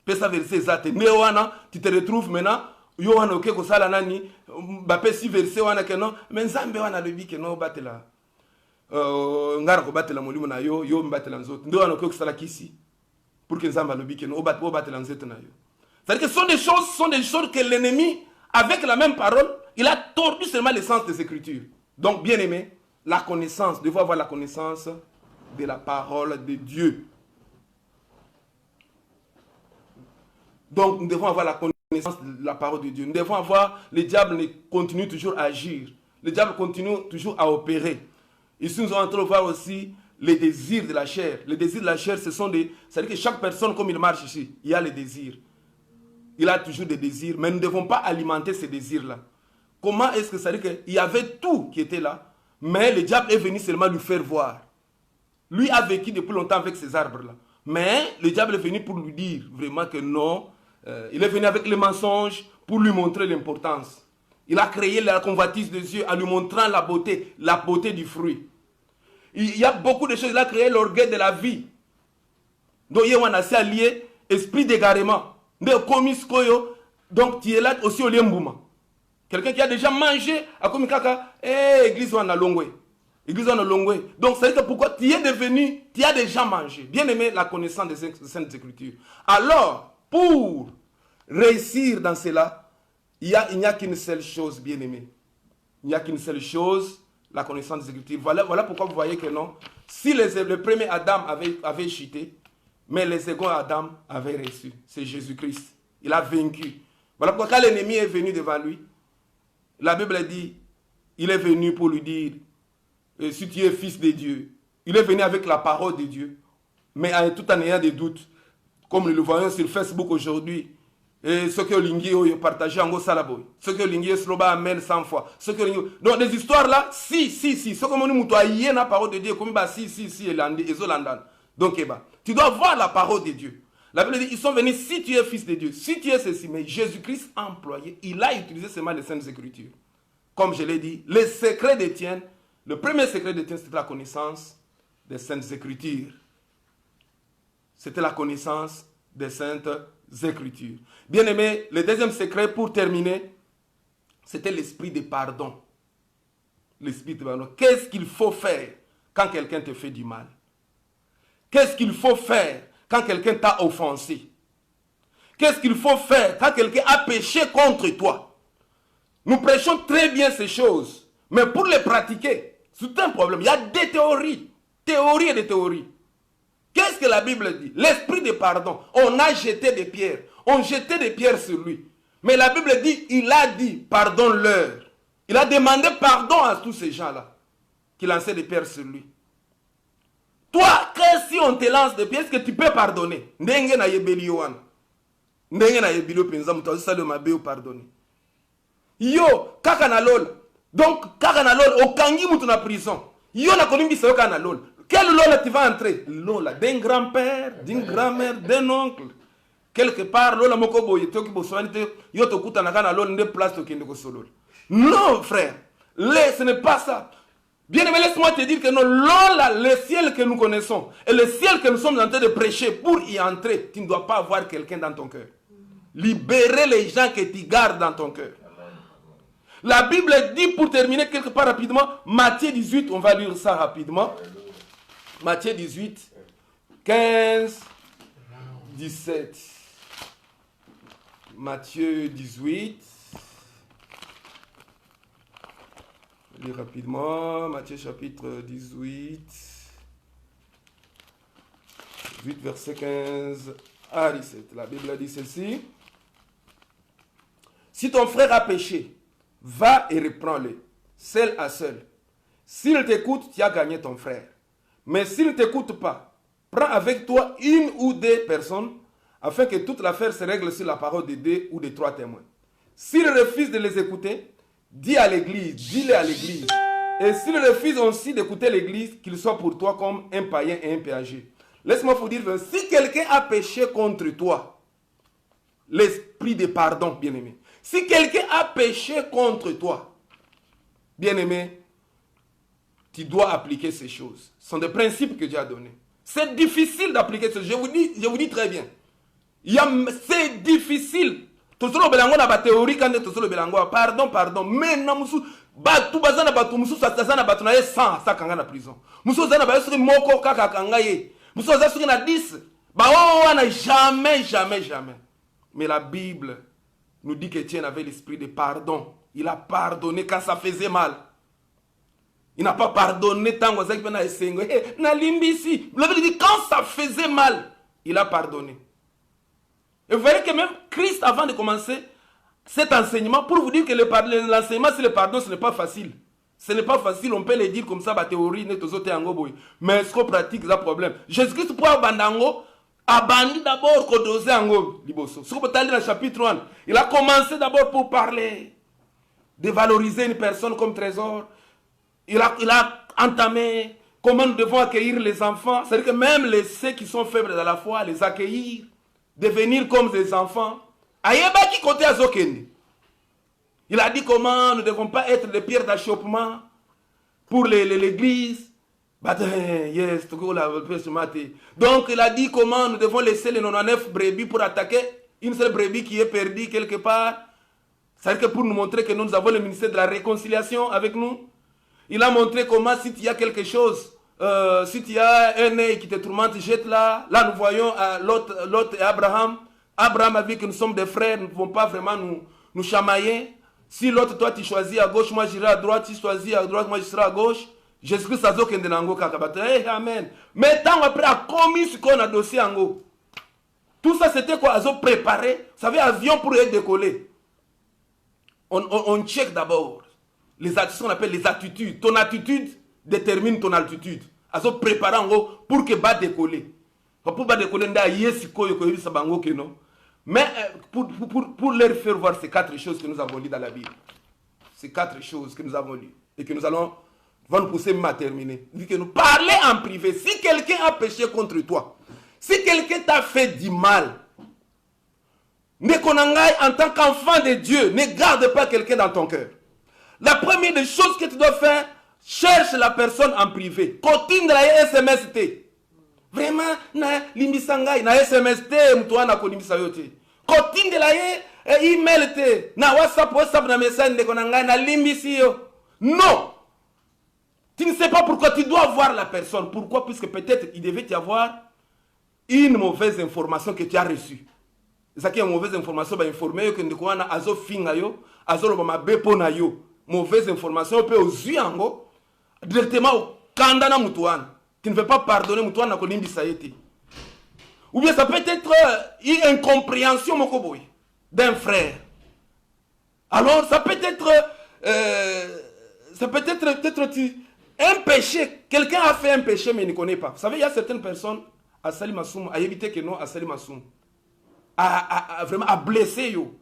S1: Pesa verset ezate. Ne wana tu te retrouves maintenant yo wana okeko sala nani ba pesi verset wana que non mais nzambe wana lobi que non batela ngara ko batela mulima na yo mbatela nzoto. Ndo wana okeko sala kisi pour que nzambe lobi que non batela nzoto na yo. C'est-à-dire que ce sont des choses que l'ennemi, avec la même parole, il a tordu seulement l'essence des Écritures. Donc, bien aimé, la connaissance, nous devons avoir la connaissance de la parole de Dieu. Donc, nous devons avoir la connaissance de la parole de Dieu. Nous devons avoir, le diable continue toujours à agir. Le diable continue toujours à opérer. Ici, nous allons voir aussi les désirs de la chair. Les désirs de la chair, c'est-à-dire que chaque personne, comme il marche ici, il y a les désirs. Il a toujours des désirs, mais nous ne devons pas alimenter ces désirs-là. Comment est-ce que ça veut dire qu'il y avait tout qui était là, mais le diable est venu seulement lui faire voir. Lui a vécu depuis longtemps avec ces arbres-là. Mais le diable est venu pour lui dire vraiment que non. Il est venu avec les mensonges pour lui montrer l'importance. Il a créé la convoitise des yeux en lui montrant la beauté du fruit. Il y a beaucoup de choses. Il a créé l'orgueil de la vie. Donc il y a un assez allié, esprit d'égarement. Donc tu es là aussi au liembouma. Quelqu'un qui a déjà mangé à comme kaka, église ou en longwe. Église en longwe. Donc c'est que pourquoi tu es devenu, tu as déjà mangé. Bien aimé la connaissance des Saintes Écritures. Alors, pour réussir dans cela, il n'y a qu'une seule chose, bien aimé. Il n'y a qu'une seule chose, la connaissance des Écritures. Voilà pourquoi vous voyez que non. Si le premier Adam avait chuté, mais les seconds Adam avaient reçu. C'est Jésus-Christ. Il a vaincu. Voilà pourquoi quand l'ennemi est venu devant lui, la Bible dit, il est venu pour lui dire, si tu es fils de Dieu, il est venu avec la parole de Dieu, mais tout en ayant des doutes, comme nous le voyons sur Facebook aujourd'hui, et ce que Lingui a partagé en Gossalaboy, ce que Lingui Sloba amène 100 fois, donc des histoires là, si, ce que nous avons la parole de Dieu, comme si, et Zolandan. Donc, tu dois voir la parole de Dieu. La Bible dit, ils sont venus, si tu es fils de Dieu, si tu es ceci, mais Jésus-Christ a employé, il a utilisé seulement les Saintes Écritures. comme je l'ai dit, les secrets d'Étienne, le premier secret d'Étienne, c'était la connaissance des Saintes Écritures. C'était la connaissance des Saintes Écritures. Bien aimé, le deuxième secret, pour terminer, c'était l'esprit de pardon. L'esprit de pardon. Qu'est-ce qu'il faut faire quand quelqu'un te fait du mal? Qu'est-ce qu'il faut faire quand quelqu'un t'a offensé? Qu'est-ce qu'il faut faire quand quelqu'un a péché contre toi? Nous prêchons très bien ces choses, mais pour les pratiquer, c'est un problème. Il y a des théories et des théories. Qu'est-ce que la Bible dit? L'esprit de pardon. On a jeté des pierres. On jetait des pierres sur lui. Mais la Bible dit, il a dit, pardonne-leur. Il a demandé pardon à tous ces gens-là qui lançaient des pierres sur lui. Toi, si on te lance des pierres, est-ce que tu peux pardonner? Ndenge na yebeli yoana. Ndenge na yebeli penza mutu ça de mabe pardonner. Yo, kaka na lol. Donc kaka na lol okangi mutu na prison. Yo na kolimbi sa kaka na lol. Quel lol tu vas entrer? Lola d'un grand-père, d'une grand-mère, d'un oncle. Quelque part lola moko boye toki boswanite yo to kuta na kana lol nde place to kende ko solo. Non frère, ce n'est pas ça. Bien aimé, laisse-moi te dire que non, là, le ciel que nous connaissons et le ciel que nous sommes en train de prêcher, pour y entrer, tu ne dois pas avoir quelqu'un dans ton cœur. Libérer les gens que tu gardes dans ton cœur. La Bible dit, pour terminer quelque part rapidement, Matthieu 18, on va lire ça rapidement. Matthieu 18, 15, 17. Matthieu 18. Je lis rapidement. Matthieu chapitre 18. 18 verset 15 à 17. La Bible dit ceci. Si ton frère a péché, va et reprends-le, seul à seul. S'il t'écoute, tu as gagné ton frère. Mais s'il ne t'écoute pas, prends avec toi une ou deux personnes, afin que toute l'affaire se règle sur la parole de deux ou de trois témoins. S'il refuse de les écouter, dis-le à l'église. Et s'il refuse aussi d'écouter l'église, qu'il soit pour toi comme un païen et un péager. Laisse-moi vous dire, si quelqu'un a péché contre toi, l'esprit de pardon, bien-aimé. Si quelqu'un a péché contre toi, bien-aimé, tu dois appliquer ces choses. Ce sont des principes que Dieu a donnés. C'est difficile d'appliquer ces choses. Je vous dis très bien. C'est difficile. Tosolo belango na ba théorie quand tosolo belango pardon mais na musu batu bazana batu musu satazana batu na 100 sakanga na prison. Musu zana ba suri moko kaka kanga ye. Musu za suri na 10. Ba wana jamais. Mais la Bible nous dit qu'Étienne avait l'esprit de pardon. Il a pardonné quand ça faisait mal. Il n'a pas pardonné tant que ça na esengo. Na limbisi. La Bible dit quand ça faisait mal, il a pardonné. Et vous verrez que même Christ, avant de commencer cet enseignement, pour vous dire que l'enseignement sur le pardon, ce n'est pas facile. Ce n'est pas facile, on peut le dire comme ça, la théorie, mais ce qu'on pratique, c'est un problème. Jésus-Christ, pour abandango, abandi d'abord qu'on dosait ango, liboso. Ce qu'on peut dire dans le chapitre 1, il a commencé d'abord pour parler, de valoriser une personne comme trésor. Il a entamé comment nous devons accueillir les enfants. C'est-à-dire que même ceux qui sont faibles dans la foi, les accueillir. Devenir comme des enfants. Ayeba qui côté Azokende. Il a dit comment nous ne devons pas être des pierres d'achoppement pour l'église. Yes, donc il a dit comment nous devons laisser les 99 brebis pour attaquer une seule brebis qui est perdue quelque part. C'est-à-dire que pour nous montrer que nous avons le ministère de la réconciliation avec nous. Il a montré comment si il y a quelque chose, si tu as un œil qui te tourmente, jette-la. Là, nous voyons Lot et Abraham. Abraham a vu que nous sommes des frères, nous ne pouvons pas vraiment nous chamailler. Si l'autre, toi, tu choisis à gauche, moi, j'irai à droite. Tu choisis à droite, moi, je serai à gauche. Jésus-Christ, ça zo kende nango kakabata. Amen. Mais tant après, a commis ce qu'on a dossier en go. Tout ça, c'était quoi? Azo préparé. Vous savez, avion pour être décoller. On check d'abord ce qu'on appelle les attitudes. Ton attitude détermine ton altitude. Azo préparé en gros pour que bas décoller. Pour bas décoller, nda yesi koyo koyo sabango que non. Mais pour leur faire voir ces quatre choses que nous avons lues dans la Bible. Ces quatre choses que nous avons lues et que nous allons nous pousser même à terminer. Il dit que nous parler en privé. Si quelqu'un a péché contre toi, si quelqu'un t'a fait du mal, ne konangai en tant qu'enfant de Dieu, ne garde pas quelqu'un dans ton cœur. La première des choses que tu dois faire, cherche la personne en privé. Continue la SMS T. Vraiment, na limbisanga na SMS T, mtuana ko limbisa yote. Continue la email T. Na WhatsApp na message de konanga na limbisi yo. Non. Tu ne sais pas pourquoi tu dois voir la personne. Pourquoi? Puisque peut-être il devait y avoir une mauvaise information que tu as reçue. C'est qui est une mauvaise information, bah informer que nous avons azo finga yo, azo lo ma bepo na yo. Mauvaise information peut aux yeux ango directement au kandana mutuana. Tu ne veux pas pardonner mutuana ko limbi saïti. Ou bien ça peut être une incompréhension mokoboy d'un frère. Alors ça peut être un péché. Quelqu'un a fait un péché mais il ne connaît pas. Vous savez, il y a certaines personnes à Salimassoum, à éviter que non à Salimassoum, vraiment à blesser yo.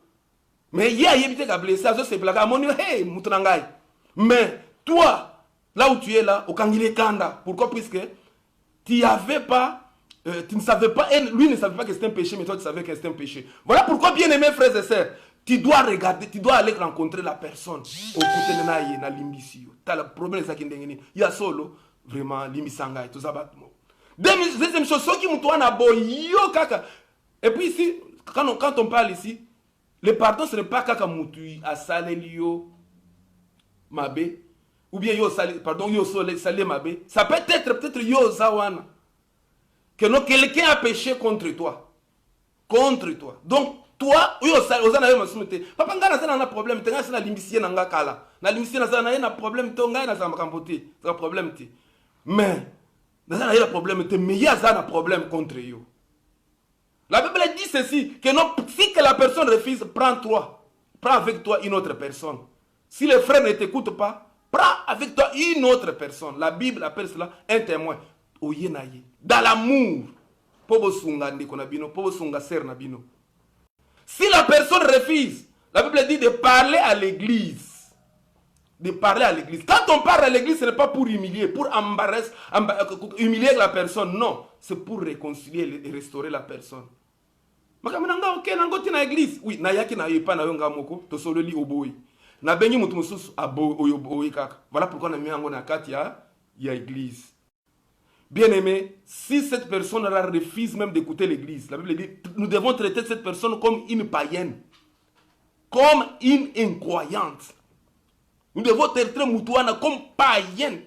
S1: Mais il y a évité qu'à blesser, à se blaguer, à mon hey, moutonangai. Mais toi, là où tu es là, au Kangile Kanda, pourquoi? Puisque tu n'avais pas, tu ne savais pas, lui ne savait pas que c'était un péché, mais toi tu savais que c'était un péché. Voilà pourquoi, bien aimés frères et sœurs, tu dois regarder, tu dois aller rencontrer la personne. Au côté de na limbisi. Tu as le problème, c'est qu'il y a solo, vraiment, limbisangai, tout ça. Deuxième chose, ceux qui m'ont yo kaka. Et puis ici, quand on parle ici, le pardon, ce n'est pas kaka mutui à salelio mabe, ou bien yo salé, pardon, yo salé mabe. Ça peut être peut-être yo zawana. Que non, quelqu'un a péché contre toi. Contre toi. Donc, toi, yo salé, ozana yo masumete. Papa ngana sana na problème, tenga sana limbisie na nga kala. Na limbisie na sana na problème, tonga na sama kampote. C'est un problème ti. Mais, na sana na problème ti, mais ya sana problème contre yo. La Bible dit ceci, que non, si que la personne refuse, prends avec toi une autre personne. Si le frère ne t'écoute pas, prends avec toi une autre personne. La Bible appelle cela un témoin. Dans l'amour. Si la personne refuse, la Bible dit de parler à l'église. De parler à l'église. Quand on parle à l'église, ce n'est pas pour humilier, pour humilier la personne. Non, c'est pour réconcilier et restaurer la personne. Makamanga ok nango tina église. Oui, na yaki na yepa na yonga moko to solo li oboyi. Na benyi mutu mususu abo oboyi kaka. Voilà pourquoi on a mis yango na kati ya église. Bien-aimé, si cette personne refuse même d'écouter l'église, la Bible dit nous devons traiter cette personne comme une païenne, comme une incroyante. Nous devons traiter Moutouana comme païen.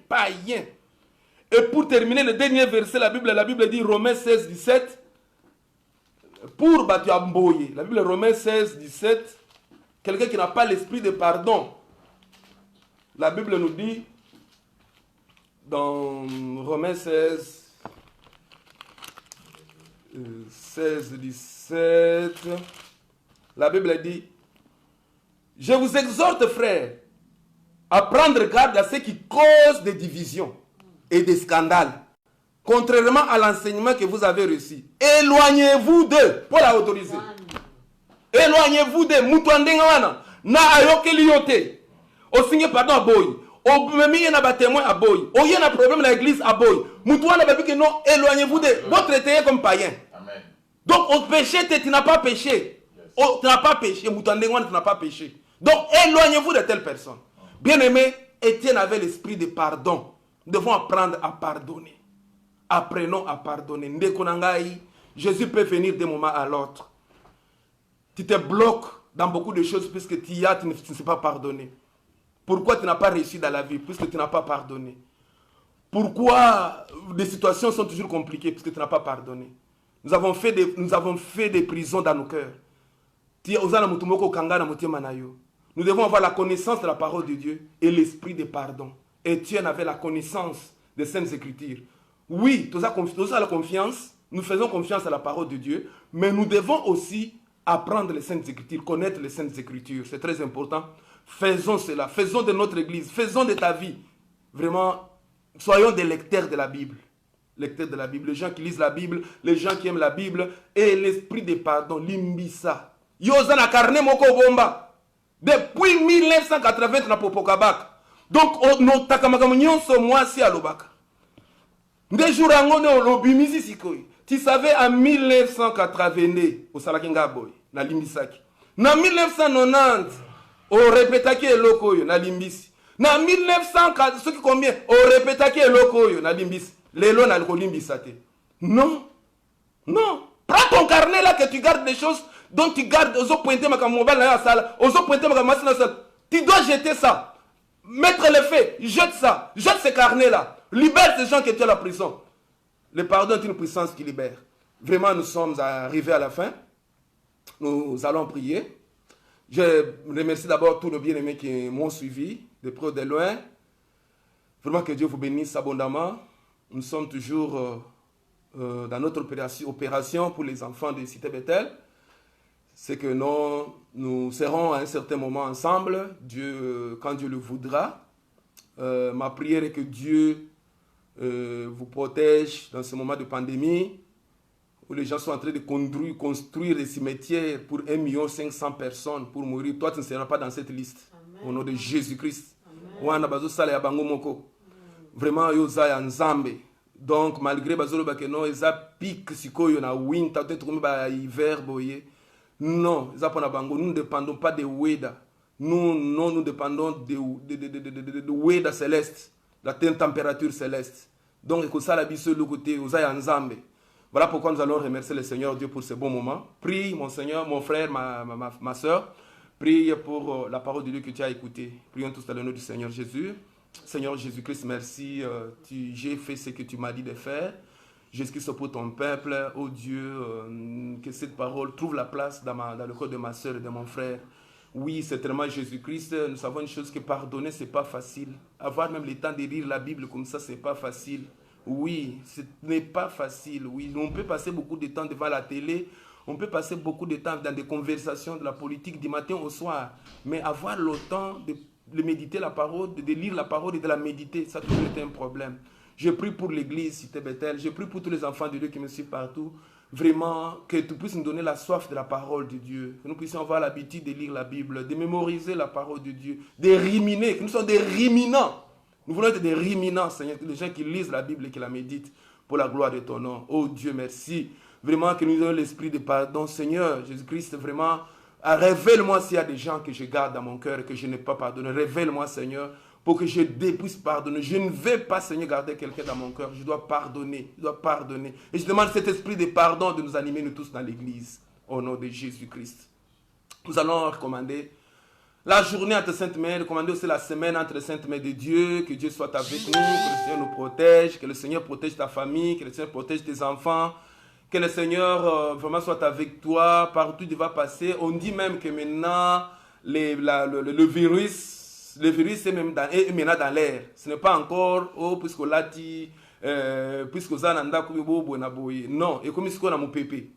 S1: Et pour terminer le dernier verset, la Bible dit Romains 16, 17. Pour Batu Amboye, la Bible Romains 16, 17. Quelqu'un qui n'a pas l'esprit de pardon. La Bible nous dit dans Romains 16, 17. La Bible dit je vous exhorte, frères, à prendre garde à ceux qui causent des divisions et des scandales, contrairement à l'enseignement que vous avez reçu. Éloignez-vous d'eux, pour la autoriser. Éloignez-vous d'eux. Moutouandengawana, na ayokeli yote. O signe pardon à boy. O memi yena ba témoin à boy. O yena problème dans l'église à boy. Moutouana babi que non, éloignez-vous d'eux. Vous traitez comme païen. Amen. Donc au péché, tu n'as pas péché. Yes. Tu n'as pas péché. Moutouandengawana, tu n'as pas péché. Donc éloignez-vous de telle personne. Bien-aimé, Étienne avait l'esprit de pardon. Nous devons apprendre à pardonner. Apprenons à pardonner. Ndekonangai, Jésus peut venir d'un moment à l'autre. Tu te bloques dans beaucoup de choses puisque tu ne sais pas pardonner. Pourquoi tu n'as pas réussi dans la vie? Puisque tu n'as pas pardonné. Pourquoi les situations sont toujours compliquées? Puisque tu n'as pas pardonné. Nous avons fait des prisons dans nos cœurs. Nous devons avoir la connaissance de la parole de Dieu et l'esprit de pardon. Étienne avait la connaissance des Saintes Écritures. Oui, tout ça la confiance, nous faisons confiance à la parole de Dieu, mais nous devons aussi apprendre les Saintes Écritures, connaître les Saintes Écritures. C'est très important. Faisons cela, faisons de notre Église, faisons de ta vie. Vraiment, soyons des lecteurs de la Bible. Lecteurs de la Bible, les gens qui lisent la Bible, les gens qui aiment la Bible, et l'esprit de pardon, limbisa. Yozana karne moko bomba. Depuis 1980 na popokabak. Donc no takamaka nyonso mwasi alobaka. Nde jour ngone lobimisi sikoy. Tu savais en 1982 au Salakinga boy na limbisaki. Na 1990 O répétaki eloko oyo na limbisi. Na 1900 soki combien o répétaki eloko oyo na limbisi. Lelo na kolimbisa te. Non. Non. Prends ton carnet là que tu gardes des choses dont tu gardes ozo pointer ma mobile na sala, ozo pointer ma machine na sala. Tu dois jeter ça. Mettre les faits, jette ça. Jette ces carnets là. Libère ces gens qui étaient à la prison. Le pardon est une puissance qui libère. Vraiment, nous sommes arrivés à la fin. Nous allons prier. Je remercie d'abord tous nos bien-aimés qui m'ont suivi, de près ou de loin. Vraiment que Dieu vous bénisse abondamment. Nous sommes toujours dans notre opération pour les enfants de Cité Bethel. C'est que nous serons à un certain moment ensemble, quand Dieu le voudra. Ma prière est que Dieu vous protège dans ce moment de pandémie, où les gens sont en train de construire des cimetières pour 1 500 000 personnes pour mourir. Toi, tu ne seras pas dans cette liste. Amen. Au nom de Jésus-Christ. Vraiment, yoza nzambe. Donc, malgré que non, eza pique sikoyo na winter, peut-être comme hiver boye. Non, nous ne dépendons pas de Weda. Nous dépendons de Weda céleste, la température céleste. Donc, ça la bise le côté yoza nzambe. Voilà pourquoi nous allons remercier le Seigneur Dieu pour ce bon moment. Prie, mon Seigneur, mon frère, ma soeur. Prie pour la parole de Dieu que tu as écoutée. Prions tous dans le nom du Seigneur Jésus. Seigneur Jésus-Christ, merci. J'ai fait ce que tu m'as dit de faire. Jésus-Christ pour ton peuple. Oh Dieu, que cette parole trouve la place dans le cœur de ma soeur et de mon frère. Oui, certainement Jésus-Christ, nous savons une chose, que pardonner, ce n'est pas facile. Avoir même le temps de lire la Bible comme ça, ce n'est pas facile. Oui, ce n'est pas facile. Oui, on peut passer beaucoup de temps devant la télé, on peut passer beaucoup de temps dans des conversations de la politique du matin au soir, mais avoir le temps de méditer la parole, de lire la parole et de la méditer, ça a toujours été un problème. Je prie pour l'église Cité Bethel, je prie pour tous les enfants de Dieu qui me suivent partout, vraiment que tu puisses nous donner la soif de la parole de Dieu, que nous puissions avoir l'habitude de lire la Bible, de mémoriser la parole de Dieu, de ruminer, que nous soyons des ruminants. Nous voulons être des ruminants, Seigneur, des gens qui lisent la Bible et qui la méditent pour la gloire de ton nom. Oh Dieu, merci. Vraiment que nous ayons l'esprit de pardon. Seigneur, Jésus-Christ, vraiment, révèle-moi s'il y a des gens que je garde dans mon cœur et que je n'ai pas pardonné. Révèle-moi, Seigneur, pour que je puisse pardonner. Je ne vais pas, Seigneur, garder quelqu'un dans mon cœur. Je dois pardonner. Je dois pardonner. Et je demande cet esprit de pardon de nous animer, nous tous, dans l'église. Au nom de Jésus-Christ. Nous allons recommander la journée entre Sainte Mère, recommander aussi la semaine entre Sainte Mère de Dieu, que Dieu soit avec nous, que le Seigneur nous protège, que le Seigneur protège ta famille, que le Seigneur protège tes enfants, que le Seigneur vraiment soit avec toi, partout tu vas passer. On dit même que maintenant, le virus est même maintenant dans l'air. Ce n'est pas encore, puisque l'a dit, puisque Zananda Kubibo, non, et comme si on a mon pépé,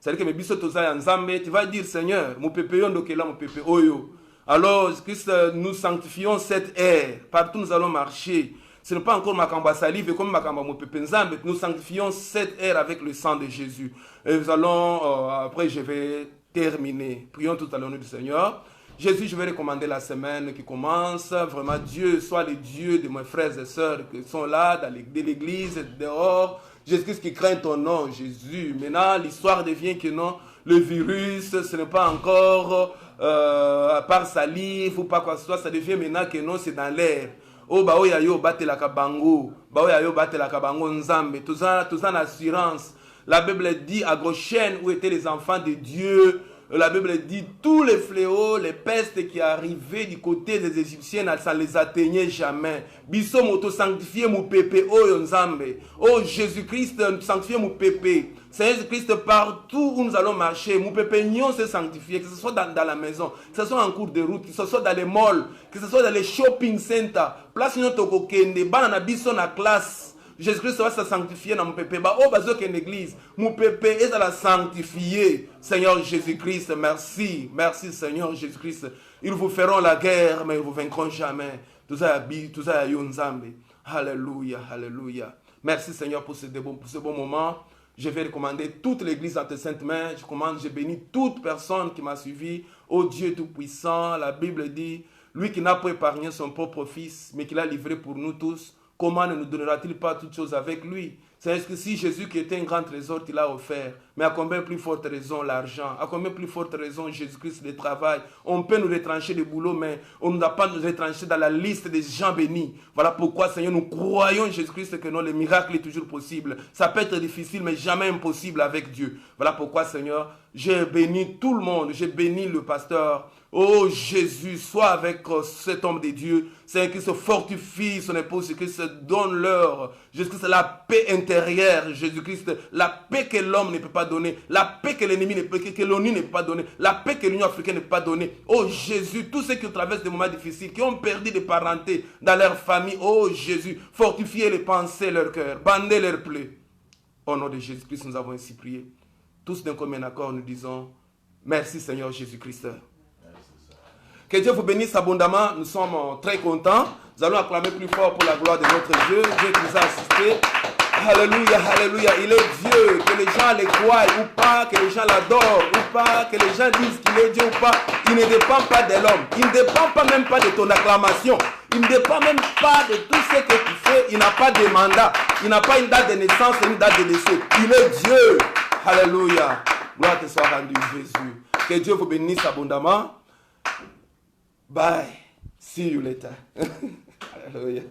S1: c'est-à-dire que mes biso toza ya nzambe, tu vas dire Seigneur, mon pépé yondo kela mon pépé oyo. Alors Christ, nous sanctifions cette ère. Partout nous allons marcher. Ce n'est pas encore makamba salive comme makamba mon pépé nzambe. Nous sanctifions cette ère avec le sang de Jésus. Et nous allons, après je vais terminer. Prions tout à l'honneur du Seigneur. Jésus, je vais recommander la semaine qui commence. Vraiment, Dieu soit le Dieu de mes frères et sœurs qui sont là, dans l'église, dehors. Jésus-Christ qui craint ton nom, Jésus. Maintenant, l'histoire devient que non, le virus, ce n'est pas encore par salive ou pas quoi que ce soit. Ça devient maintenant que non, c'est dans l'air. Oh, bah, oh, yo, bate la kabango. Bah, oh, yo, bate la kabango nzambe. Tout ça en assurance. La Bible dit à Goshen où étaient les enfants de Dieu. La Bible dit tous les fléaux, les pestes qui arrivaient du côté des Égyptiens, ça ne les atteignait jamais. Biso moto sanctifié mon pépé, oh Nzambe. Oh Jésus-Christ, sanctifié mon pépé. Seigneur Jésus-Christ, partout où nous allons marcher, mon pépé nion s'est sanctifié, que ce soit dans la maison, que ce soit en cours de route, que ce soit dans les malls, que ce soit dans les shopping centers. Place nous toko kende, banana biso na classe. Jésus-Christ va se sanctifier dans mon pépé. Oh, bazo qu'une église. Mon pépé est à la sanctifier. Seigneur Jésus-Christ, merci. Merci, Seigneur Jésus-Christ. Ils vous feront la guerre, mais ils ne vous vaincront jamais. Tout ça, Yunzambe. Alléluia, alléluia. Merci, Seigneur, pour ce bon moment. Je vais recommander toute l'église à tes saintes mains. Je bénis toute personne qui m'a suivi. Oh Dieu Tout-Puissant, la Bible dit, lui qui n'a pas épargné son propre fils, mais qui l'a livré pour nous tous. comment ne nous donnera-t-il pas toutes choses avec lui? C'est que si Jésus qui était un grand trésor qu'il a offert, mais à combien plus forte raison l'argent, à combien plus forte raison Jésus-Christ le travail, on peut nous retrancher du boulot, mais on ne doit pas nous retrancher dans la liste des gens bénis. Voilà pourquoi, Seigneur, nous croyons Jésus-Christ que non, le miracle est toujours possible. Ça peut être difficile, mais jamais impossible avec Dieu. Voilà pourquoi, Seigneur, j'ai béni tout le monde, j'ai béni le pasteur. Oh Jésus, sois avec cet homme de Dieu, Seigneur, qui se fortifie son épouse, qui se donne leur, Jésus-Christ, la paix intérieure, Jésus-Christ, la paix que l'homme ne peut pas donner, la paix que l'ennemi ne peut, que l'ONU ne peut pas donner, la paix que l'Union africaine ne peut pas donner. Oh Jésus, tous ceux qui traversent des moments difficiles, qui ont perdu des parentés dans leur famille, oh Jésus, fortifiez les pensées, leur cœur, bandez leurs plaies. Au nom de Jésus-Christ, nous avons ainsi prié. Tous d'un commun accord, nous disons, merci Seigneur Jésus-Christ. Que Dieu vous bénisse abondamment. Nous sommes très contents. Nous allons acclamer plus fort pour la gloire de notre Dieu. Dieu qui nous a assistés. Alléluia, alléluia. Il est Dieu. Que les gens le croient ou pas, que les gens l'adorent ou pas, que les gens disent qu'il est Dieu ou pas. Il ne dépend pas de l'homme. Il ne dépend pas même pas de ton acclamation. Il ne dépend même pas de tout ce que tu fais. Il n'a pas de mandat. Il n'a pas une date de naissance et une date de décès. Il est Dieu. Alléluia. Gloire te soit rendue, Jésus. Que Dieu vous bénisse abondamment. Bye. See you later. Hallelujah.